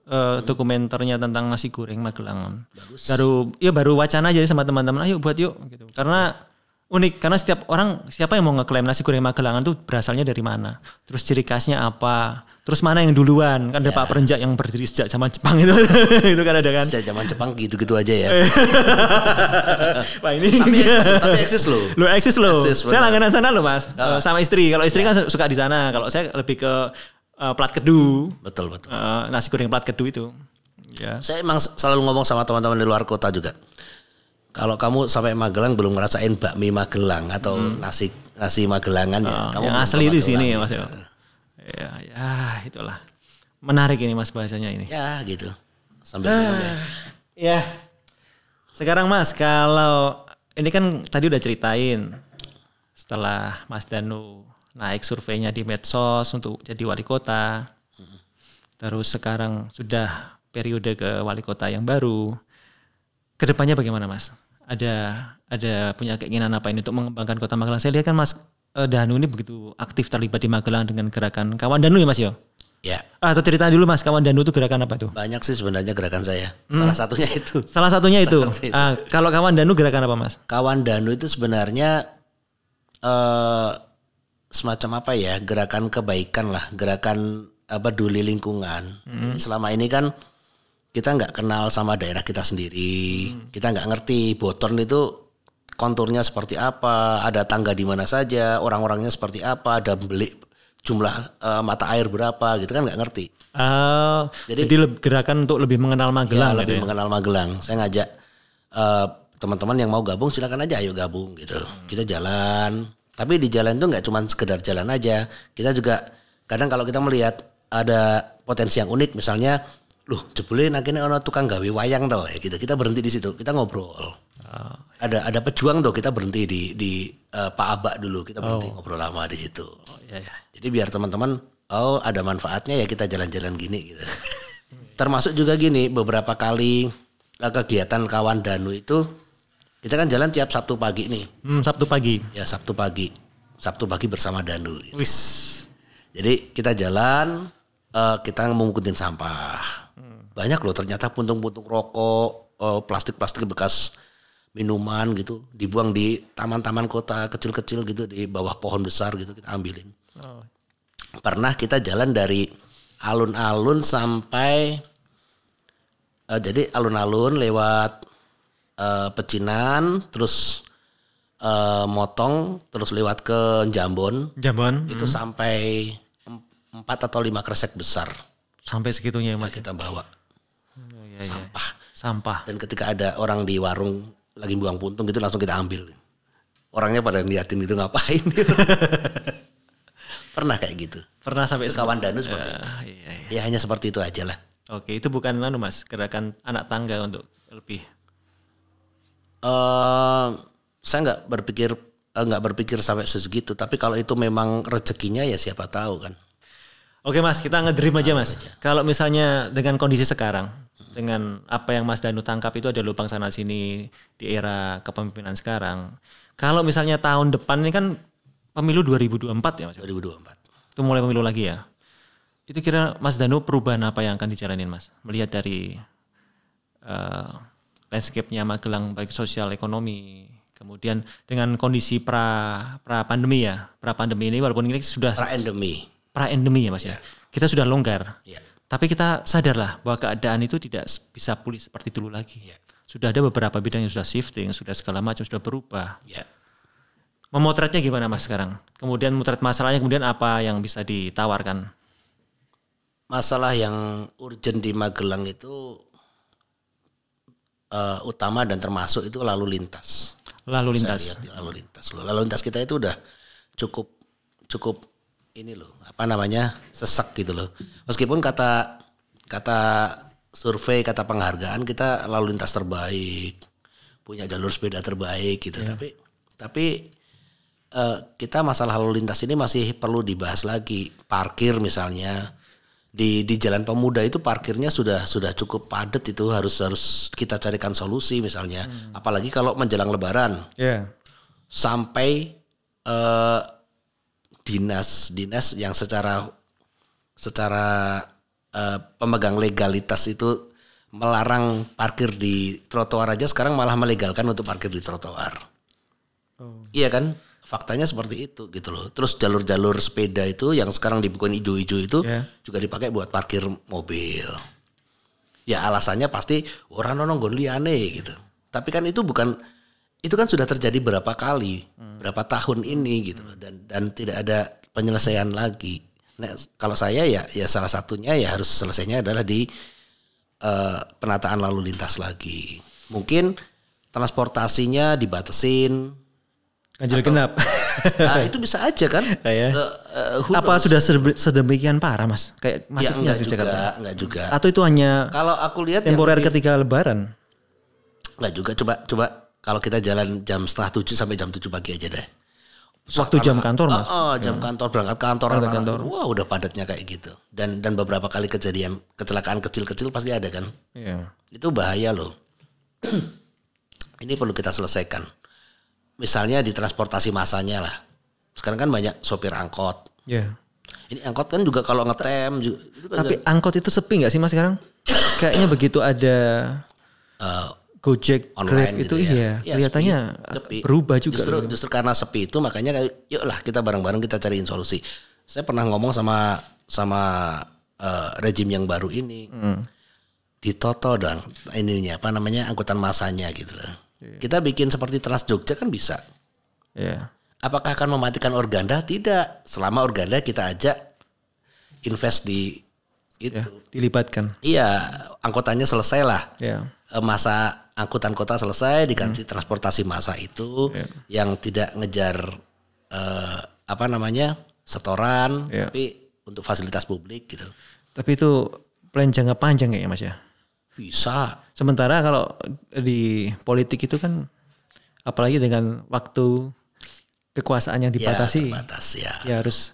dokumenternya tentang nasi goreng Magelangan. Bagus. Baru wacana aja sama teman-teman, ayo buat yuk gitu. Karena unik, karena setiap orang, siapa yang mau ngeklaim nasi goreng Magelangan tuh berasalnya dari mana, terus ciri khasnya apa, terus mana yang duluan, kan ada Pak Perenjak yang berdiri sejak zaman Jepang itu, itu kan ada kan. Sejak zaman Jepang gitu-gitu aja ya. Pak ini. Tapi eksis loh. Eksis loh. Saya langganan sana loh Mas, sama istri. Kalau istri kan suka di sana, kalau saya lebih ke plat kedu. Betul. Nasi goreng plat kedu itu. Ya. Saya emang selalu ngomong sama teman-teman di luar kota juga. Kalau kamu sampai Magelang belum ngerasain bakmi Magelang atau nasi Magelangan ya. Kamu yang asli itu sini ya Mas. Ya itulah. Menarik ini Mas bahasanya ini. Ya gitu. Sambil minum ya. Sekarang Mas kalau ini kan tadi udah ceritain setelah Mas Danu naik surveinya di medsos untuk jadi wali kota. Terus sekarang sudah periode ke wali kota yang baru. Kedepannya bagaimana Mas? Ada punya keinginan apa ini untuk mengembangkan kota Magelang? Saya lihat kan Mas Danu ini begitu aktif terlibat di Magelang dengan gerakan Kawan Danu ya Mas yo? Ya. Atau cerita dulu Mas, Kawan Danu itu gerakan apa tuh? Banyak sih sebenarnya gerakan saya. Salah satunya itu. Salah satunya itu. Kalau Kawan Danu gerakan apa Mas? Kawan Danu itu sebenarnya semacam apa ya? Gerakan kebaikan lah, gerakan peduli lingkungan. Jadi selama ini kan kita nggak kenal sama daerah kita sendiri, kita nggak ngerti Boton itu konturnya seperti apa, ada tangga di mana saja, orang-orangnya seperti apa, ada beli jumlah mata air berapa, gitu kan nggak ngerti. Jadi gerakan untuk lebih mengenal Magelang. Ya, lebih mengenal Magelang. Saya ngajak teman-teman yang mau gabung silakan aja, ayo gabung gitu. Kita jalan, tapi di jalan itu nggak cuma sekedar jalan aja, kita juga kadang kalau kita melihat ada potensi yang unik, misalnya jebule akhirnya ono tukang gawe wayang tau ya gitu. Kita berhenti di situ, kita ngobrol. Ada pejuang tuh, kita berhenti di Pak Abak dulu, kita berhenti ngobrol lama di situ. Iya. Jadi biar teman-teman ada manfaatnya ya kita jalan-jalan gini gitu. Termasuk juga gini, beberapa kali kegiatan Kawan Danu itu kita kan jalan tiap Sabtu pagi nih. Sabtu pagi. Ya Sabtu pagi bersama Danu. Gitu. Wis. Jadi kita jalan, kita mengangkutin sampah. Banyak loh ternyata puntung-puntung rokok, plastik-plastik bekas minuman gitu, dibuang di taman-taman kota kecil-kecil gitu, di bawah pohon besar gitu kita ambilin. Pernah kita jalan dari alun-alun sampai, jadi alun-alun lewat Pecinan, terus motong, terus lewat ke Jambon. Itu sampai 4 atau 5 kresek besar. Sampai segitunya ya Mas? Kita bawa. Sampah. Dan ketika ada orang di warung lagi buang puntung gitu langsung kita ambil. Orangnya pada ngeliatin gitu ngapain. Pernah kayak gitu. Pernah sampai Kawan Danu seperti itu. Iya. Ya hanya seperti itu aja lah. Oke, itu bukan Mas, gerakan anak tangga untuk lebih. Saya nggak berpikir sampai segitu. Tapi kalau itu memang rezekinya ya siapa tahu kan. Oke Mas, kita ngedream aja Mas. Kalau misalnya dengan kondisi sekarang, dengan apa yang Mas Danu tangkap itu ada lubang sana sini di era kepemimpinan sekarang. Kalau misalnya tahun depan ini kan pemilu 2024 ya Mas? 2024. Itu mulai pemilu lagi ya. Itu kira Mas Danu perubahan apa yang akan dijalanin Mas? Melihat dari landscape-nya Magelang baik sosial ekonomi, kemudian dengan kondisi pra pandemi ya. Pra pandemi ini walaupun ini sudah pra-endemi ya Mas ya. Kita sudah longgar. Ya. Tapi kita sadarlah bahwa keadaan itu tidak bisa pulih seperti dulu lagi. Ya. Sudah ada beberapa bidang yang sudah shifting, sudah segala macam sudah berubah. Ya. Memotretnya gimana Mas sekarang? Kemudian motret masalahnya, kemudian apa yang bisa ditawarkan? Masalah yang urgent di Magelang itu utama dan termasuk itu lalu lintas. Lalu lintas kita itu udah cukup ini loh, sesak gitu loh. Meskipun kata survei, kata penghargaan kita lalu lintas terbaik, punya jalur sepeda terbaik gitu. Yeah. Tapi kita masalah lalu lintas ini masih perlu dibahas lagi. Parkir misalnya di Jalan Pemuda itu parkirnya sudah cukup padat, itu harus kita carikan solusi misalnya. Apalagi kalau menjelang Lebaran. Yeah. Sampai dinas yang secara pemegang legalitas itu melarang parkir di trotoar aja, sekarang malah melegalkan untuk parkir di trotoar. Iya kan? Faktanya seperti itu gitu loh. Terus jalur-jalur sepeda itu yang sekarang dibukuin hijau-hijau itu juga dipakai buat parkir mobil. Ya alasannya pasti orang nonggon liane gitu. Tapi kan itu kan sudah terjadi berapa kali, berapa tahun ini gitu loh, dan tidak ada penyelesaian lagi. Nah, kalau saya ya salah satunya ya harus selesainya adalah di penataan lalu lintas lagi. Mungkin transportasinya dibatasin. Ganjil genap. Nah, itu bisa aja kan? Apa sudah sedemikian parah Mas? Kayak macetnya di Jakarta? Enggak juga. Atau itu hanya kalau aku lihat temporer ketika Lebaran? Enggak juga. Coba kalau kita jalan jam 6:30 sampai jam 7 pagi aja deh. Waktu jam kantor Mas? Jam kantor, berangkat kantor. Wah udah padatnya kayak gitu. Dan beberapa kali kecelakaan kecil-kecil pasti ada kan? Iya. Itu bahaya loh. Ini perlu kita selesaikan. Misalnya di transportasi massanya lah. Sekarang kan banyak sopir angkot. Iya. Ini angkot kan juga kalau ngetem juga. Itu kan Tapi angkot itu sepi nggak sih Mas sekarang? Kayaknya begitu ada Gojek, online Grab gitu itu ya. iya kelihatannya sepi. berubah juga. Justru karena sepi itu makanya yuklah kita bareng-bareng kita cariin solusi. Saya pernah ngomong sama rejim yang baru ini. Ditoto dong ininya apa namanya angkutan massanya gitu loh. Kita bikin seperti Trans Jogja kan bisa. Iya. Apakah akan mematikan Organda? Tidak. Selama Organda kita ajak invest di itu. Ya, dilibatkan. Iya, angkutannya selesai lah. Ya. Masa angkutan kota selesai diganti transportasi massa itu yang tidak ngejar apa namanya setoran, tapi untuk fasilitas publik gitu. Tapi itu plan jangka panjang ya Mas ya? Bisa. Sementara kalau di politik itu kan apalagi dengan waktu kekuasaan yang dibatasi, terbatas, ya harus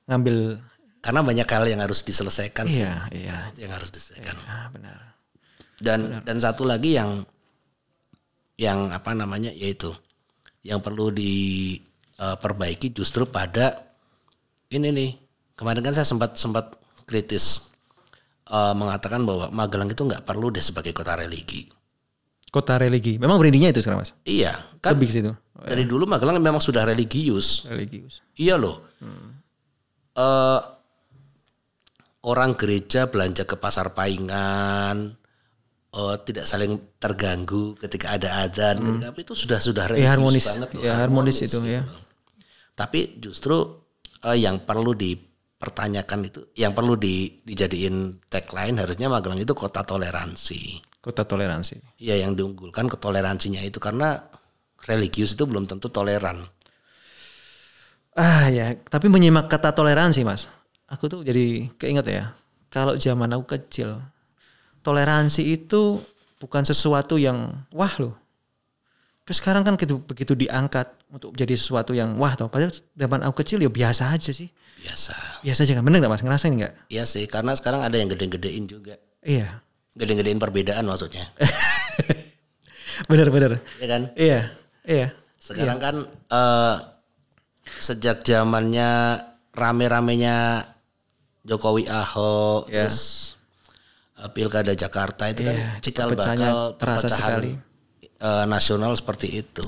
ngambil. Karena banyak hal yang harus diselesaikan. Iya. Yang harus diselesaikan. Ya, benar. Dan satu lagi yang apa namanya yaitu yang perlu diperbaiki justru pada ini nih. Kemarin kan saya sempat kritis mengatakan bahwa Magelang itu nggak perlu deh sebagai kota religi. Kota religi. Memang brandingnya itu sekarang Mas? Iya. Kan lebih situ. Dari dulu Magelang memang sudah religius. Iya loh. Orang gereja belanja ke pasar Paingan, tidak saling terganggu ketika ada adzan, ketika itu sudah religius banget loh. Ya harmonis itu gitu. Ya. Tapi justru yang perlu dipertanyakan itu, yang perlu dijadiin tagline harusnya Magelang itu kota toleransi. Kota toleransi. Iya, yang diunggulkan ketoleransinya itu karena religius itu belum tentu toleran. Ya, tapi menyimak kata toleransi Mas. Aku tuh jadi keinget ya. Kalau zaman aku kecil, toleransi itu bukan sesuatu yang wah loh. Terus sekarang kan begitu diangkat untuk jadi sesuatu yang wah tau. Padahal zaman aku kecil ya biasa aja sih. Biasa aja kan. Bener gak Mas? Ngerasain gak? Iya sih, karena sekarang ada yang gede-gedein juga. Iya. Gede-gedein perbedaan maksudnya. Bener. Iya kan? Iya. Sekarang kan sejak zamannya rame-ramenya Jokowi Ahok, terus Pilkada Jakarta itu kan cikal bakal terasa sekali. Nasional seperti itu.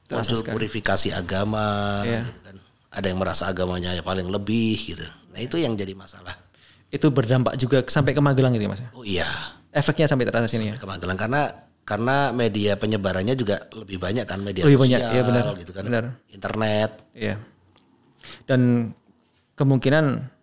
Muncul purifikasi agama, gitu kan. Ada yang merasa agamanya ya paling lebih gitu. Nah itu yang jadi masalah. Itu berdampak juga sampai ke Magelang gitu Mas? Oh iya. Efeknya sampai terasa sini ya? Ke Magelang karena media penyebarannya juga lebih banyak kan, media lebih sosial banyak, ya benar, gitu kan, benar. Internet. Iya. Dan kemungkinan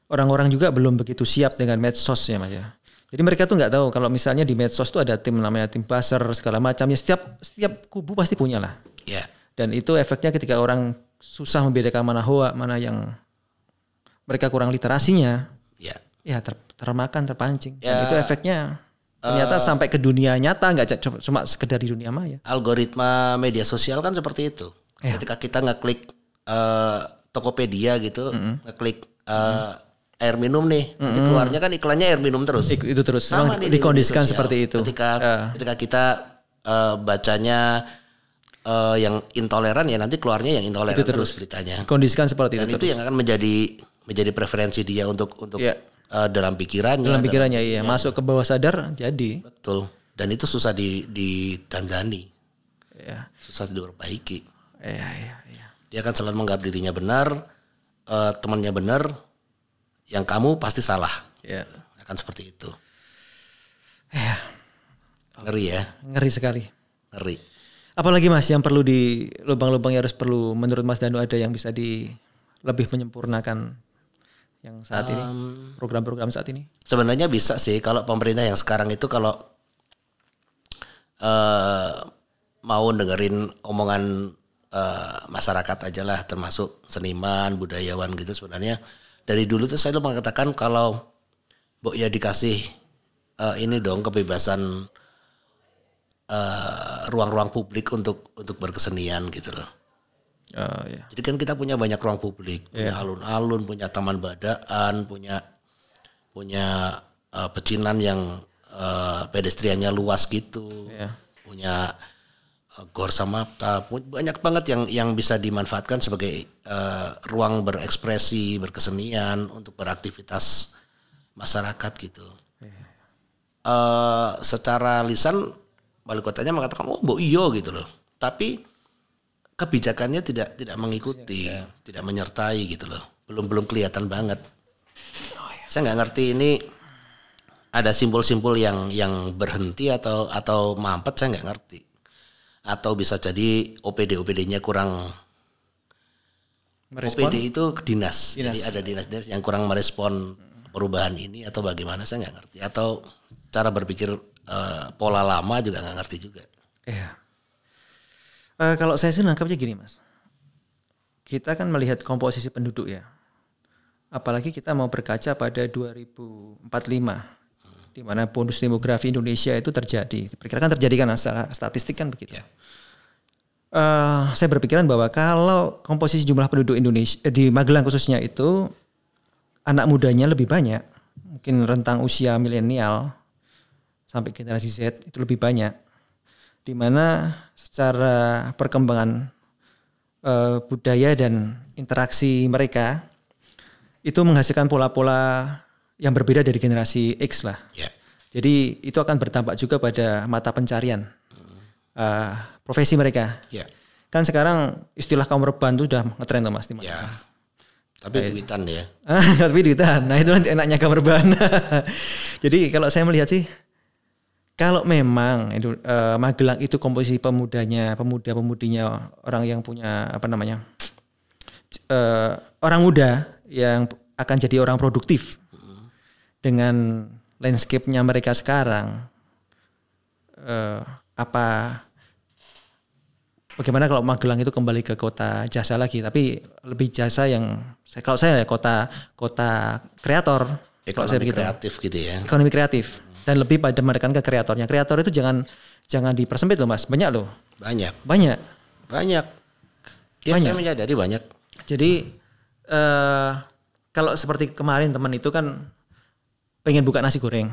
orang-orang juga belum begitu siap dengan medsos ya Mas ya. Jadi mereka tuh nggak tahu kalau misalnya di medsos tuh ada tim namanya tim buzzer segala macamnya. Setiap kubu pasti punya lah. Iya. Dan itu efeknya ketika orang susah membedakan mana hoak, mana yang mereka kurang literasinya. Iya. Ya termakan, terpancing. Dan itu efeknya ternyata sampai ke dunia nyata, nggak cuma sekedar di dunia maya. Algoritma media sosial kan seperti itu. Ketika kita ngeklik Tokopedia gitu, ngeklik air minum nih, nanti keluarnya kan iklannya air minum terus. Itu terus. Sama nih, dikondisikan seperti itu. Ketika kita bacanya yang intoleran ya nanti keluarnya yang intoleran terus beritanya. Dikondisikan seperti dan itu. Dan itu yang akan menjadi preferensi dia untuk dalam pikirannya. Dalam pikirannya iya, masuk ke bawah sadar jadi. Betul. Dan itu susah ditandani. Iya. Susah diperbaiki. Iya. Dia kan selalu menganggap dirinya benar, temannya benar, yang kamu pasti salah. Iya. Akan seperti itu. Iya. Ngeri ya. Ngeri sekali. Ngeri. Apalagi Mas yang perlu di lubang-lubang yang harus perlu menurut Mas Danu ada yang bisa lebih menyempurnakan yang saat ini, program-program saat ini? Sebenarnya bisa sih kalau pemerintah yang sekarang itu kalau mau dengerin omongan masyarakat aja lah, termasuk seniman, budayawan gitu. Sebenarnya dari dulu tuh saya mengatakan kalau ya dikasih ini dong kebebasan ruang-ruang publik untuk berkesenian gitu loh. Iya. Jadi kan kita punya banyak ruang publik, punya alun-alun, punya taman badaan, punya pecinan yang pedestriannya luas gitu, punya Gor Samapta, banyak banget yang bisa dimanfaatkan sebagai ruang berekspresi, berkesenian untuk beraktivitas masyarakat gitu. Secara lisan wali kotanya mengatakan mbok iyo gitu loh, tapi kebijakannya tidak mengikuti, tidak menyertai gitu loh, belum kelihatan banget. Saya nggak ngerti ini ada simbol-simbol yang berhenti atau mampet, saya nggak ngerti. Atau bisa jadi OPD-nya kurang merespon? OPD itu dinas. Jadi ada dinas-dinas yang kurang merespon perubahan ini atau bagaimana, saya nggak ngerti. Atau cara berpikir pola lama juga nggak ngerti juga. Iya. Kalau saya sih nangkapnya gini Mas, kita kan melihat komposisi penduduk ya. Apalagi kita mau berkaca pada 2045. Di mana bonus demografi Indonesia itu terjadi. Diperkirakan terjadi kan secara statistik kan begitu. Saya berpikiran bahwa kalau komposisi jumlah penduduk Indonesia di Magelang khususnya itu anak mudanya lebih banyak, mungkin rentang usia milenial sampai generasi Z itu lebih banyak. Di mana secara perkembangan budaya dan interaksi mereka itu menghasilkan pola-pola yang berbeda dari generasi X lah. Jadi itu akan berdampak juga pada mata pencarian profesi mereka. Kan sekarang istilah kaum rebahan itu udah ngetren tuh Mas. Tapi duitan ya. Tapi duitan. Nah itu nanti enaknya kaum rebahan. Jadi kalau saya melihat sih, kalau memang Magelang itu komposisi pemuda-pemudinya orang yang punya orang muda yang akan jadi orang produktif. Dengan landscape-nya mereka sekarang, bagaimana kalau Magelang itu kembali ke kota jasa lagi, tapi lebih jasa yang kalau saya kota kreator, ekonomi kreatif gitu ya. Ekonomi kreatif dan lebih pada menekan ke kreatornya. Kreator itu jangan dipersempit loh Mas, banyak loh. Banyak. Ya, saya menyadari banyak. Jadi kalau seperti kemarin teman itu kan pengen buka nasi goreng.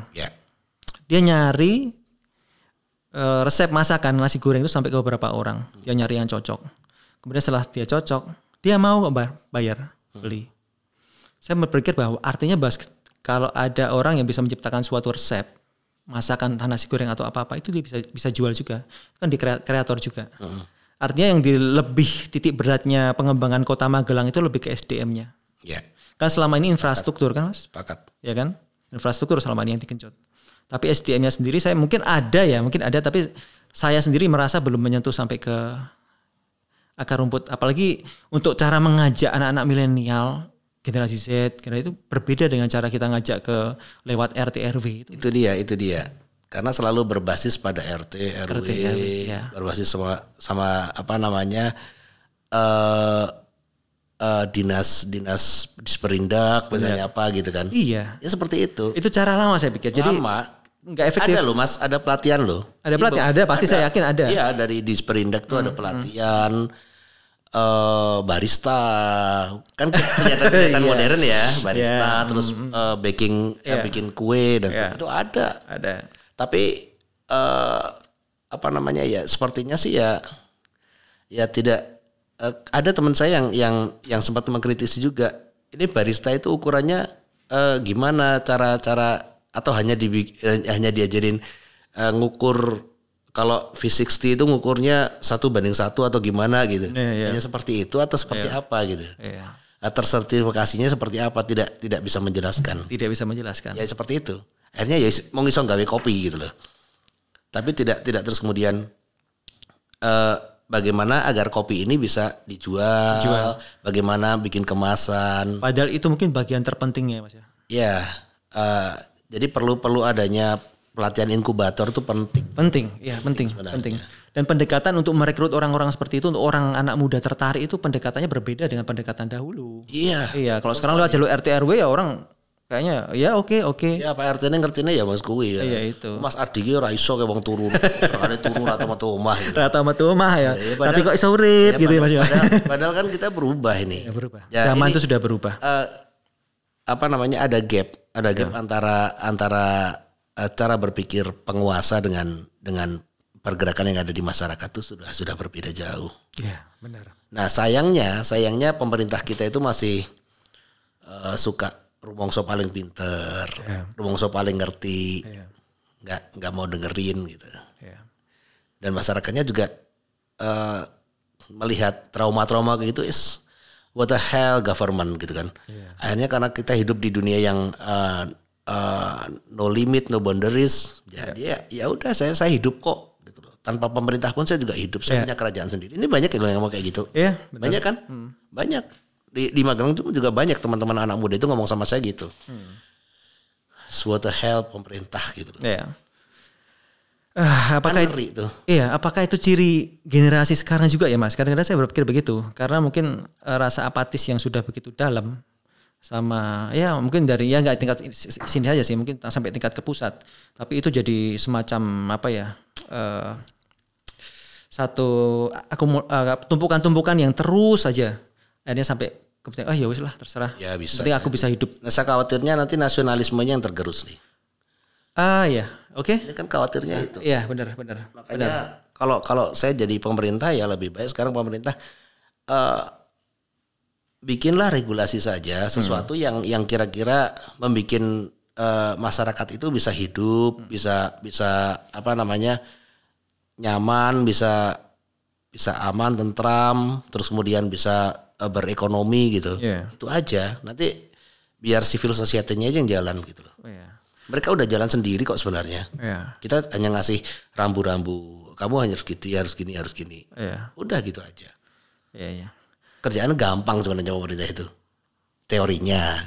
Dia nyari resep masakan nasi goreng itu sampai ke beberapa orang. Dia nyari yang cocok. Kemudian setelah dia cocok, dia mau bayar, beli. Saya berpikir bahwa artinya kalau ada orang yang bisa menciptakan suatu resep masakan nasi goreng atau apa-apa, itu dia bisa jual juga. Kan di kreator juga. Artinya yang lebih titik beratnya pengembangan kota Magelang itu lebih ke SDM-nya. Kan selama ini infrastruktur kan Mas? Sepakat. Ya kan? Infrastruktur selama ini yang digenjot. Tapi SDM-nya sendiri saya mungkin ada, tapi saya sendiri merasa belum menyentuh sampai ke akar rumput. Apalagi untuk cara mengajak anak-anak milenial, generasi Z, itu berbeda dengan cara kita ngajak ke lewat RT RW itu. Itu dia. Karena selalu berbasis pada RT RW, berbasis sama dinas disperindak misalnya apa gitu kan. Iya. Ya seperti itu. Itu cara lama saya pikir. Jadi nggak efektif. Ada loh Mas, ada pelatihan loh. Ada pelatihan, ada pasti saya yakin ada. Iya, dari disperindak tuh ada pelatihan barista. Kan kelihatan modern ya, barista terus bikin kue dan itu ada. Tapi sepertinya sih ya tidak. Ada teman saya yang sempat mengkritisi juga, ini barista itu ukurannya gimana cara atau hanya diajarin ngukur, kalau V60 itu ngukurnya 1:1 atau gimana gitu. Hanya seperti itu atau seperti apa gitu. Tersertifikasinya seperti apa, tidak bisa menjelaskan. Tidak bisa menjelaskan. Ya seperti itu. Akhirnya ya mau ngisong gawe kopi gitu loh. Tapi tidak terus kemudian bagaimana agar kopi ini bisa dijual, bagaimana bikin kemasan. Padahal itu mungkin bagian terpentingnya Mas ya. Ya, jadi perlu adanya pelatihan inkubator itu penting. Penting. Dan pendekatan untuk merekrut orang-orang seperti itu, untuk orang anak muda tertarik itu pendekatannya berbeda dengan pendekatan dahulu. Iya. Kalau sekarang lewat jalur RT RW ya orang kayaknya ya oke. Ya Pak RT ini ngertinya ya Mas kuwi ya. Iya itu. Mas Adi ki ora iso ke wong turu. Ada turu rata metu omah gitu. Rata metu omah ya. Tapi kok iso urip gitu Mas ya. Padahal kan kita berubah ini. Ya, berubah. Zaman itu sudah berubah. Ada gap antara cara berpikir penguasa dengan pergerakan yang ada di masyarakat itu sudah berbeda jauh. Iya, benar. Nah sayangnya pemerintah kita itu masih suka rumongso paling pinter, rumongso paling ngerti, nggak mau dengerin gitu. Dan masyarakatnya juga melihat trauma-trauma kayak gitu is what the hell government gitu kan. Akhirnya karena kita hidup di dunia yang no limit, no boundaries, jadi ya udah saya hidup kok gitu loh. Tanpa pemerintah pun saya juga hidup, saya punya kerajaan sendiri. Ini banyak yang ngomong kayak gitu. Banyak kan? Banyak. Di Magelang juga banyak teman-teman anak muda itu ngomong sama saya gitu. What the hell pemerintah gitu loh. Apakah itu? Iya, apakah itu ciri generasi sekarang juga ya Mas? Kadang-kadang saya berpikir begitu, karena mungkin rasa apatis yang sudah begitu dalam, sama ya mungkin dari ya nggak tingkat sini aja sih, mungkin sampai tingkat ke pusat, tapi itu jadi semacam apa ya, satu tumpukan-tumpukan yang terus saja akhirnya sampai kepentingan ya wis lah terserah. Ya bisa. Penting aku bisa hidup. Nah, saya khawatirnya nanti nasionalismenya yang tergerus nih. Ya, oke. Ini kan khawatirnya itu. Iya, benar. Makanya kalau saya jadi pemerintah ya lebih baik sekarang pemerintah bikinlah regulasi saja sesuatu yang kira-kira membuat masyarakat itu bisa hidup, bisa apa namanya nyaman, bisa aman, tentram, terus kemudian bisa berekonomi gitu. Itu aja. Nanti biar civil society-nya aja yang jalan gitu loh. Mereka udah jalan sendiri kok sebenarnya. Kita hanya ngasih rambu-rambu. Kamu hanya harus gini. Udah gitu aja. Kerjaan gampang sebenarnya pemerintah itu. Teorinya.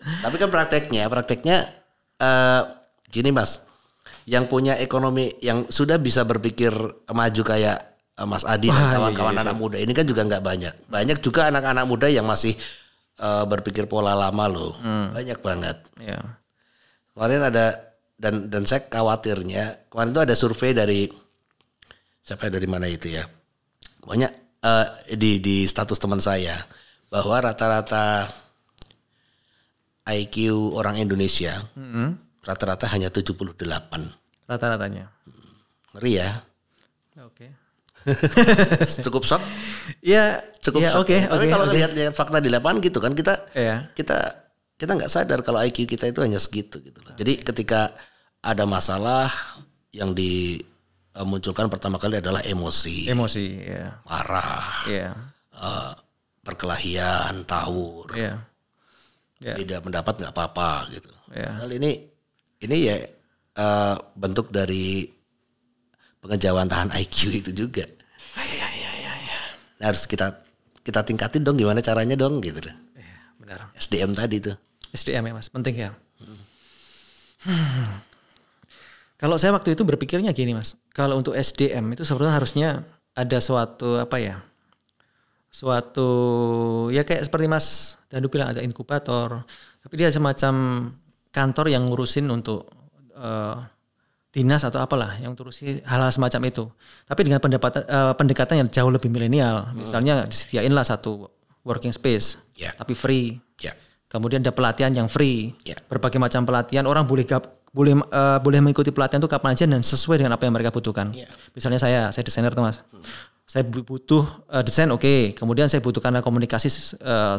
Tapi kan prakteknya gini Mas. Yang punya ekonomi yang sudah bisa berpikir maju kayak Mas Adi dan kawan-kawan anak muda ini kan juga nggak banyak. Banyak juga anak-anak muda yang masih berpikir pola lama loh. Banyak banget. Kemarin ada dan saya khawatirnya kemarin itu ada survei dari dari mana itu ya. Banyak di status teman saya bahwa rata-rata IQ orang Indonesia rata-rata hanya 78. Rata-ratanya. Ngeri ya. Oke. Cukup shock. Ya, cukup shock. Tapi kalau lihat fakta di lapangan gitu kan kita nggak sadar kalau IQ kita itu hanya segitu gitu loh. Jadi ketika ada masalah yang dimunculkan pertama kali adalah emosi, marah, perkelahian, tawur, beda pendapat nggak apa-apa gitu. Hal ini ya bentuk dari pengejawantahan IQ itu juga. Nah, harus kita tingkatin dong, gimana caranya dong gitu loh. Benar. SDM tadi tuh. SDM ya Mas, penting ya. Kalau saya waktu itu berpikirnya gini Mas, kalau untuk SDM itu sebenarnya harusnya ada suatu ya kayak seperti Mas Dandu bilang ada inkubator, tapi dia semacam kantor yang ngurusin untuk dinas atau apalah yang ngurusi hal-hal semacam itu. Tapi dengan pendekatan yang jauh lebih milenial, misalnya disediainlah satu working space, tapi free. Kemudian ada pelatihan yang free, berbagai macam pelatihan, orang boleh mengikuti pelatihan itu kapan aja dan sesuai dengan apa yang mereka butuhkan. Misalnya saya desainer tuh Mas, saya butuh desain, oke. Kemudian saya butuh karena komunikasi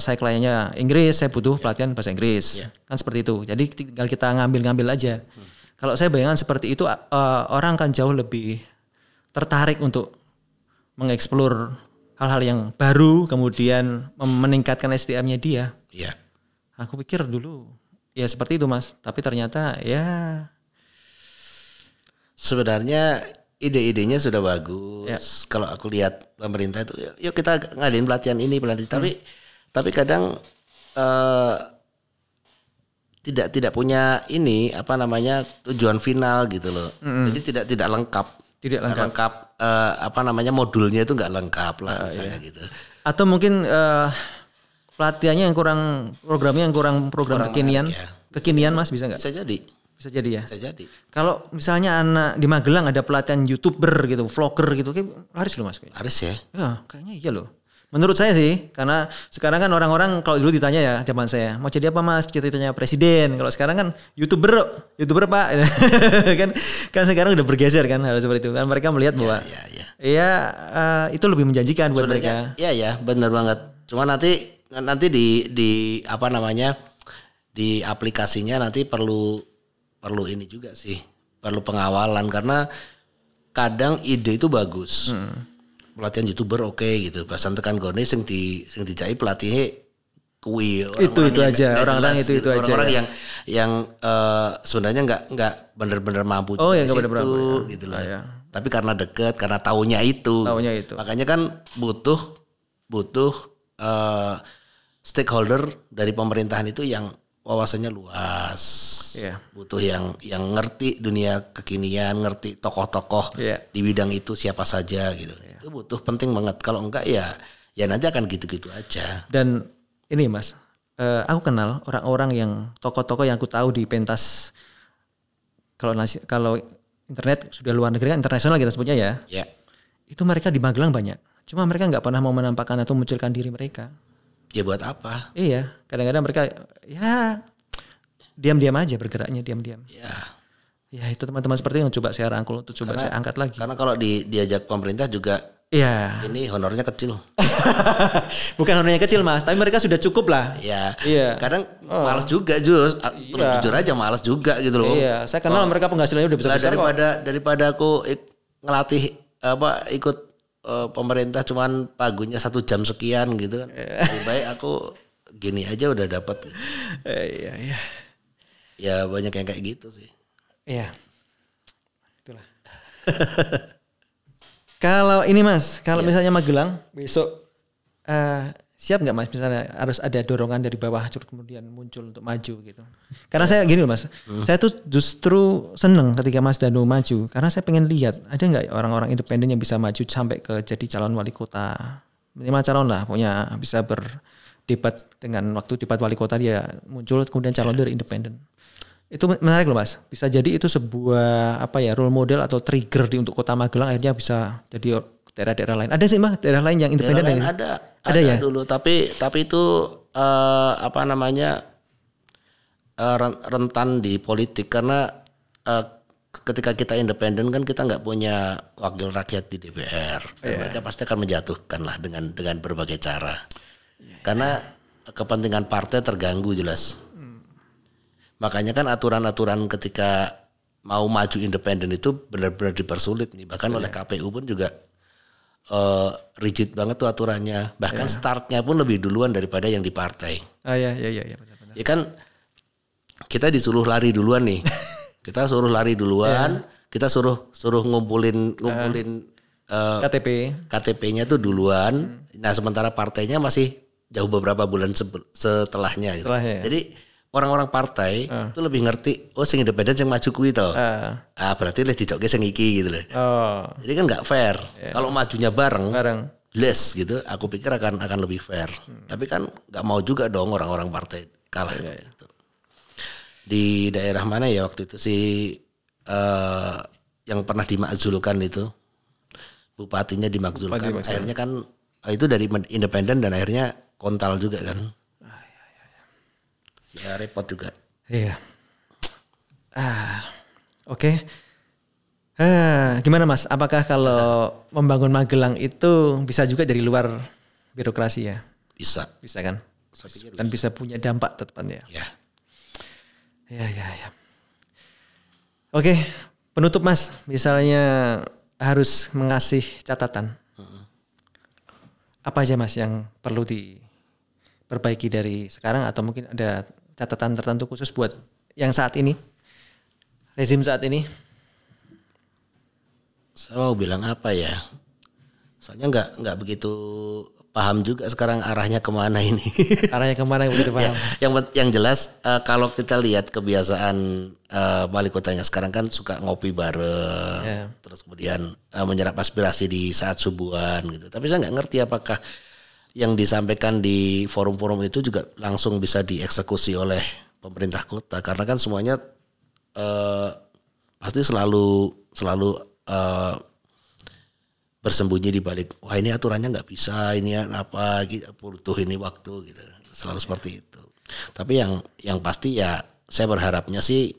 saya kliennya Inggris, saya butuh pelatihan bahasa Inggris, kan seperti itu. Jadi tinggal kita ngambil aja. Kalau saya bayangkan seperti itu, orang kan jauh lebih tertarik untuk mengeksplor hal-hal yang baru, kemudian meningkatkan SDM-nya dia. Aku pikir dulu ya seperti itu Mas, tapi ternyata ya sebenarnya ide-idenya sudah bagus. Kalau aku lihat pemerintah itu, yuk kita ngadain pelatihan ini, tapi kadang tidak punya ini apa namanya tujuan final gitu loh. Jadi tidak lengkap. Apa namanya modulnya itu nggak lengkap lah misalnya gitu. Atau mungkin pelatihannya yang kurang, programnya yang kurang kekinian. Kekinian Mas, bisa nggak? Bisa jadi ya. Kalau misalnya anak di Magelang ada pelatihan YouTuber gitu, vlogger gitu, kayak laris loh Mas. Laris ya? Ya, kayaknya iya loh. Menurut saya sih, karena sekarang kan orang-orang kalau dulu ditanya ya zaman saya, mau jadi apa Mas? Cita-citanya presiden. Kalau sekarang kan YouTuber Pak. kan sekarang udah bergeser kan hal seperti itu. Kan mereka melihat bahwa itu lebih menjanjikan buat mereka. Iya, benar banget. Cuma nanti di apa namanya? Di aplikasinya nanti perlu ini juga sih. Perlu pengawalan karena kadang ide itu bagus. Pelatihan YouTuber oke gitu. Bahasan tekan gone sing dijai pelatihnya kuwi itu aja orang-orang itu aja. Orang-orang yang sebenarnya enggak benar-benar mampu ya benar-benar gitu loh. Ya. Tapi karena deket, karena taunya itu. Makanya kan butuh stakeholder dari pemerintahan itu yang wawasannya luas, butuh yang ngerti dunia kekinian, ngerti tokoh-tokoh di bidang itu siapa saja gitu. Itu butuh penting banget. Kalau enggak ya nanti akan gitu-gitu aja. Dan ini Mas, aku kenal orang-orang yang tokoh-tokoh yang aku tahu di pentas. Kalau internet sudah luar negeri kan internasional kita sebutnya ya. Itu mereka di Magelang banyak. Cuma mereka nggak pernah mau menampakkan atau munculkan diri mereka. Ya buat apa? Iya, kadang-kadang mereka ya diam-diam aja bergeraknya diam-diam. Ya itu teman-teman seperti yang coba saya rangkul untuk saya angkat lagi. Karena kalau diajak pemerintah juga ini honornya kecil. Bukan honornya kecil Mas, tapi mereka sudah cukup lah. Iya. Kadang malas juga jujur aja malas juga gitu loh. Iya, saya kenal mereka penghasilannya udah besar-besar kok. Daripada aku ngelatih ikut pemerintah cuman pagunya 1 jam sekian gitu kan. Lebih baik aku gini aja udah dapat. Iya. Ya banyak yang kayak gitu sih. Iya. Itulah. Kalau ini Mas, kalau misalnya Magelang besok siap nggak Mas? Misalnya harus ada dorongan dari bawah kemudian muncul untuk maju gitu. Karena saya gini Mas, saya tuh justru seneng ketika Mas Danu maju. Karena saya pengen lihat ada nggak orang-orang independen yang bisa maju sampai ke jadi calon wali kota. Minimal calon lah, punya bisa berdebat dengan waktu debat wali kota dia muncul kemudian calon dari independen. Itu menarik loh Mas. Bisa jadi itu sebuah role model atau trigger untuk kota Magelang akhirnya bisa jadi daerah-daerah lain. Ada sih Mas daerah lain yang independen ada ya dulu tapi itu rentan di politik karena ketika kita independen kan kita nggak punya wakil rakyat di DPR. Mereka pasti akan menjatuhkan lah dengan berbagai cara. Karena kepentingan partai terganggu jelas. Makanya kan aturan-aturan ketika mau maju independen itu benar-benar dipersulit nih. Bahkan oleh KPU pun juga rigid banget tuh aturannya. Bahkan startnya pun lebih duluan daripada yang di partai. Iya benar-benar. Ya kan kita disuruh lari duluan nih. Kita suruh lari duluan, kita suruh ngumpulin KTP-nya tuh duluan. Nah, sementara partainya masih jauh beberapa bulan setelahnya gitu. Jadi orang-orang partai itu lebih ngerti sing independen sing maju kuwi to. Berarti leh dicoke sing iki gitu loh. Jadi kan enggak fair. Kalau majunya bareng. Les gitu, aku pikir akan lebih fair. Tapi kan enggak mau juga dong orang-orang partai kalah gitu. Di daerah mana ya waktu itu yang pernah dimakzulkan itu. Bupatinya dimakzulkan. Akhirnya kan itu dari independen dan akhirnya kontal juga kan. Ya repot juga. Iya. Oke. Gimana Mas? Apakah kalau membangun Magelang itu bisa juga dari luar birokrasi ya? Bisa. Bisa kan? Dan bisa punya dampak tetapnya. Ya. Ya. Oke, penutup Mas. Misalnya harus mengasih catatan. Apa aja Mas yang perlu diperbaiki dari sekarang atau mungkin ada catatan tertentu khusus buat yang saat ini, rezim saat ini? Saya mau bilang apa ya? Soalnya nggak begitu paham juga sekarang arahnya kemana ini. Arahnya kemana begitu paham? Yang jelas kalau kita lihat kebiasaan wali kotanya sekarang kan suka ngopi bareng, terus kemudian menyerap aspirasi di saat subuhan gitu. Tapi saya nggak ngerti apakah yang disampaikan di forum-forum itu juga langsung bisa dieksekusi oleh pemerintah kota karena kan semuanya pasti selalu bersembunyi di balik, wah ini aturannya nggak bisa, ini apa, gitu, butuh ini waktu gitu. Selalu seperti itu. Tapi yang pasti ya saya berharapnya sih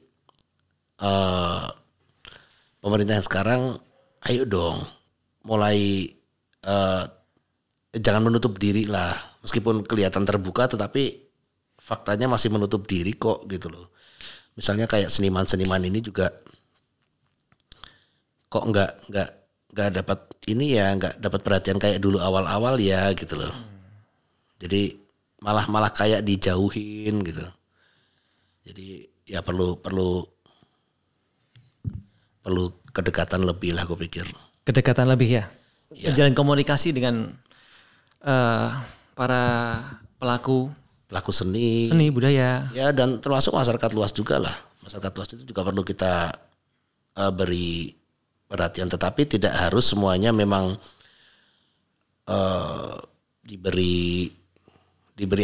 pemerintah yang sekarang, ayo dong mulai jangan menutup diri lah. Meskipun kelihatan terbuka tetapi faktanya masih menutup diri kok gitu loh. Misalnya kayak seniman-seniman ini juga kok nggak dapat ini ya, nggak dapat perhatian kayak dulu awal-awal ya gitu loh. Jadi malah kayak dijauhin gitu. Jadi ya perlu kedekatan lebih lah, aku pikir. Kedekatan lebih ya. Menjalin komunikasi dengan para pelaku seni budaya. Ya, dan termasuk masyarakat luas juga lah. Masyarakat luas itu juga perlu kita beri perhatian, tetapi tidak harus semuanya memang diberi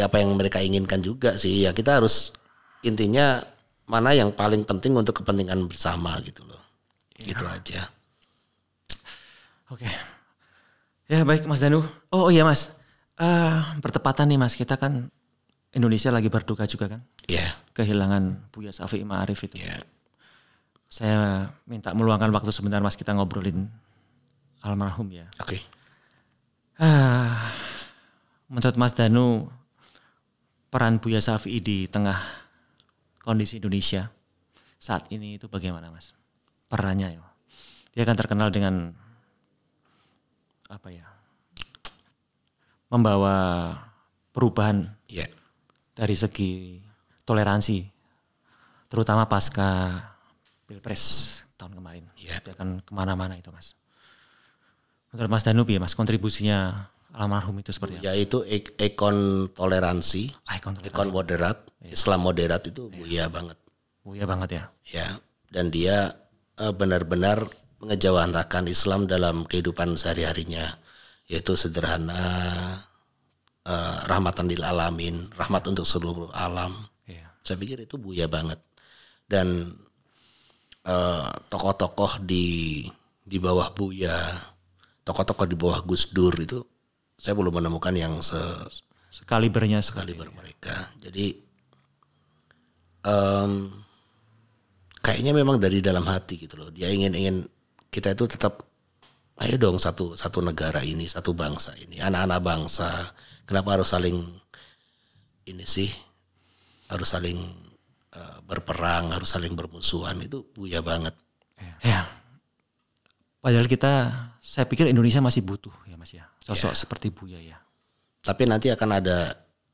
apa yang mereka inginkan juga sih. Ya kita harus intinya mana yang paling penting untuk kepentingan bersama gitu loh. Gitu aja. Oke. Ya baik Mas Danu. Oh iya Mas. Bertepatan nih Mas, kita kan Indonesia lagi berduka juga kan. Iya. Kehilangan Buya Syafi'i Ma'arif itu. Iya. Saya minta meluangkan waktu sebentar Mas, kita ngobrolin almarhum ya. Oke. Menurut Mas Danu, peran Buya Syafi'i di tengah kondisi Indonesia saat ini itu bagaimana Mas? Perannya ya. Dia kan terkenal dengan apa ya? Membawa perubahan dari segi toleransi, terutama pasca Pilpres tahun kemarin. Dia kan kemana-mana itu Mas. Menurut Mas Danu ya Mas, kontribusinya almarhum itu seperti apa? Yaitu ikon toleransi, ikon moderat, Islam moderat itu Buya banget. Buya banget ya. Ya, dan dia benar-benar mengejawantakan Islam dalam kehidupan sehari-harinya, yaitu sederhana, rahmatan lil alamin, rahmat untuk seluruh alam. Saya pikir itu Buya banget. Dan tokoh-tokoh di bawah Buya, tokoh-tokoh di bawah Gus Dur itu saya belum menemukan yang sekaliber mereka. Jadi kayaknya memang dari dalam hati gitu loh. Dia ingin kita itu tetap, ayo dong satu negara ini, satu bangsa ini, anak-anak bangsa. Kenapa harus saling ini sih? Harus saling berperang, harus saling bermusuhan, itu Buya banget. Ya. Padahal saya pikir Indonesia masih butuh ya Mas ya, sosok seperti Buya ya. Tapi nanti akan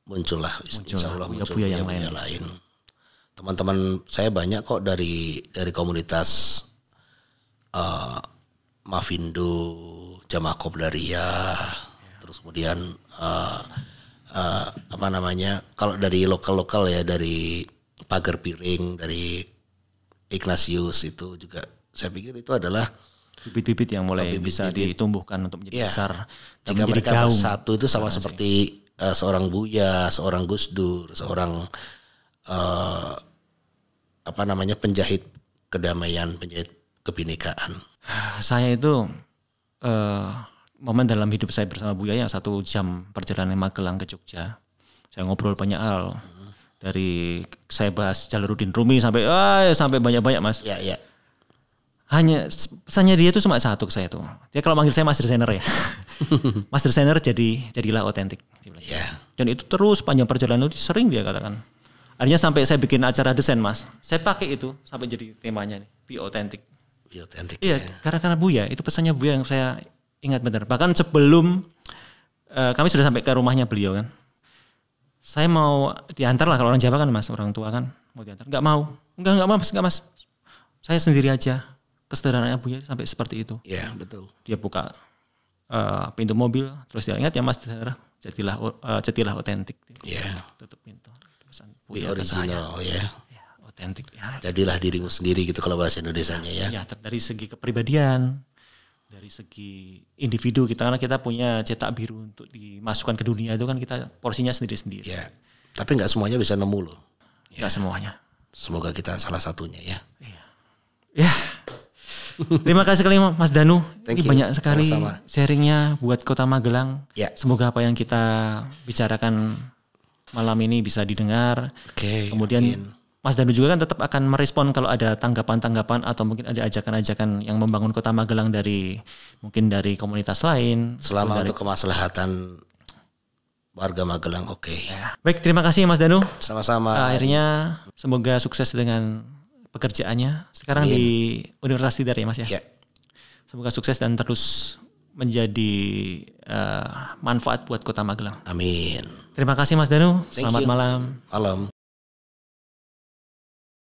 muncul insya Allah muncul Buya yang lain. Teman-teman saya banyak kok dari komunitas Mavindo, Jamaah Kopdariyah, terus kemudian kalau dari lokal ya, dari Pagar Piring, dari Ignatius, itu juga saya pikir itu adalah bibit-bibit yang mulai bisa ditumbuhkan untuk menjadi besar. Jika mereka bersatu itu sama seperti seorang Buya, seorang Gus Dur, seorang penjahit kedamaian, penjahit kebinekaan. Saya itu momen dalam hidup saya bersama Buya yang 1 jam perjalanan Magelang ke Jogja. Saya ngobrol banyak hal. Dari saya bahas Jalaluddin Rumi sampai banyak-banyak Mas. Iya. Hanya pesannya dia tuh cuma satu ke saya tuh. Dia kalau manggil saya Mas Desainer ya. Mas Desainer jadilah otentik. Dan itu terus panjang perjalanan itu sering dia katakan. Akhirnya sampai saya bikin acara desain Mas. Saya pakai itu sampai jadi temanya nih. Be authentic. Iya, karena Buya itu pesannya Buya yang saya ingat benar. Bahkan sebelum kami sudah sampai ke rumahnya beliau kan. Saya mau diantar lah, kalau orang Jawa kan Mas, orang tua kan mau diantar. Enggak mau. Enggak mas. Saya sendiri aja. Kesederhanaannya Buya sampai seperti itu. Iya, betul. Dia buka pintu mobil, terus dia ingat ya Mas, jadilah otentik. Iya. Tutup pintu. Pesan Buya original ya. Otentik ya. Jadilah dirimu sendiri gitu kalau bahasa Indonesianya ya. Ya, dari segi kepribadian, dari segi individu kita, karena kita punya cetak biru untuk dimasukkan ke dunia itu kan kita porsinya sendiri-sendiri. Ya. Tapi nggak semuanya bisa nemu loh. Nggak semuanya. Semoga kita salah satunya ya. Iya. Ya. Terima kasih sekali Mas Danu. Thank Ini you. banyak sekali Sama-sama. sharingnya buat Kota Magelang. Ya. Semoga apa yang kita bicarakan malam ini bisa didengar. Oke. Kemudian amin. Mas Danu juga kan tetap akan merespon kalau ada tanggapan-tanggapan atau mungkin ada ajakan-ajakan yang membangun Kota Magelang dari mungkin dari komunitas lain. Selama untuk kemaslahatan warga Magelang, oke. Ya. Baik, terima kasih Mas Danu. Sama-sama. Akhirnya semoga sukses dengan pekerjaannya sekarang di Universitas Tidar ya Mas ya. Ya. Semoga sukses dan terus menjadi manfaat buat Kota Magelang. Amin. Terima kasih Mas Danu. Thank Selamat you. malam. Malam.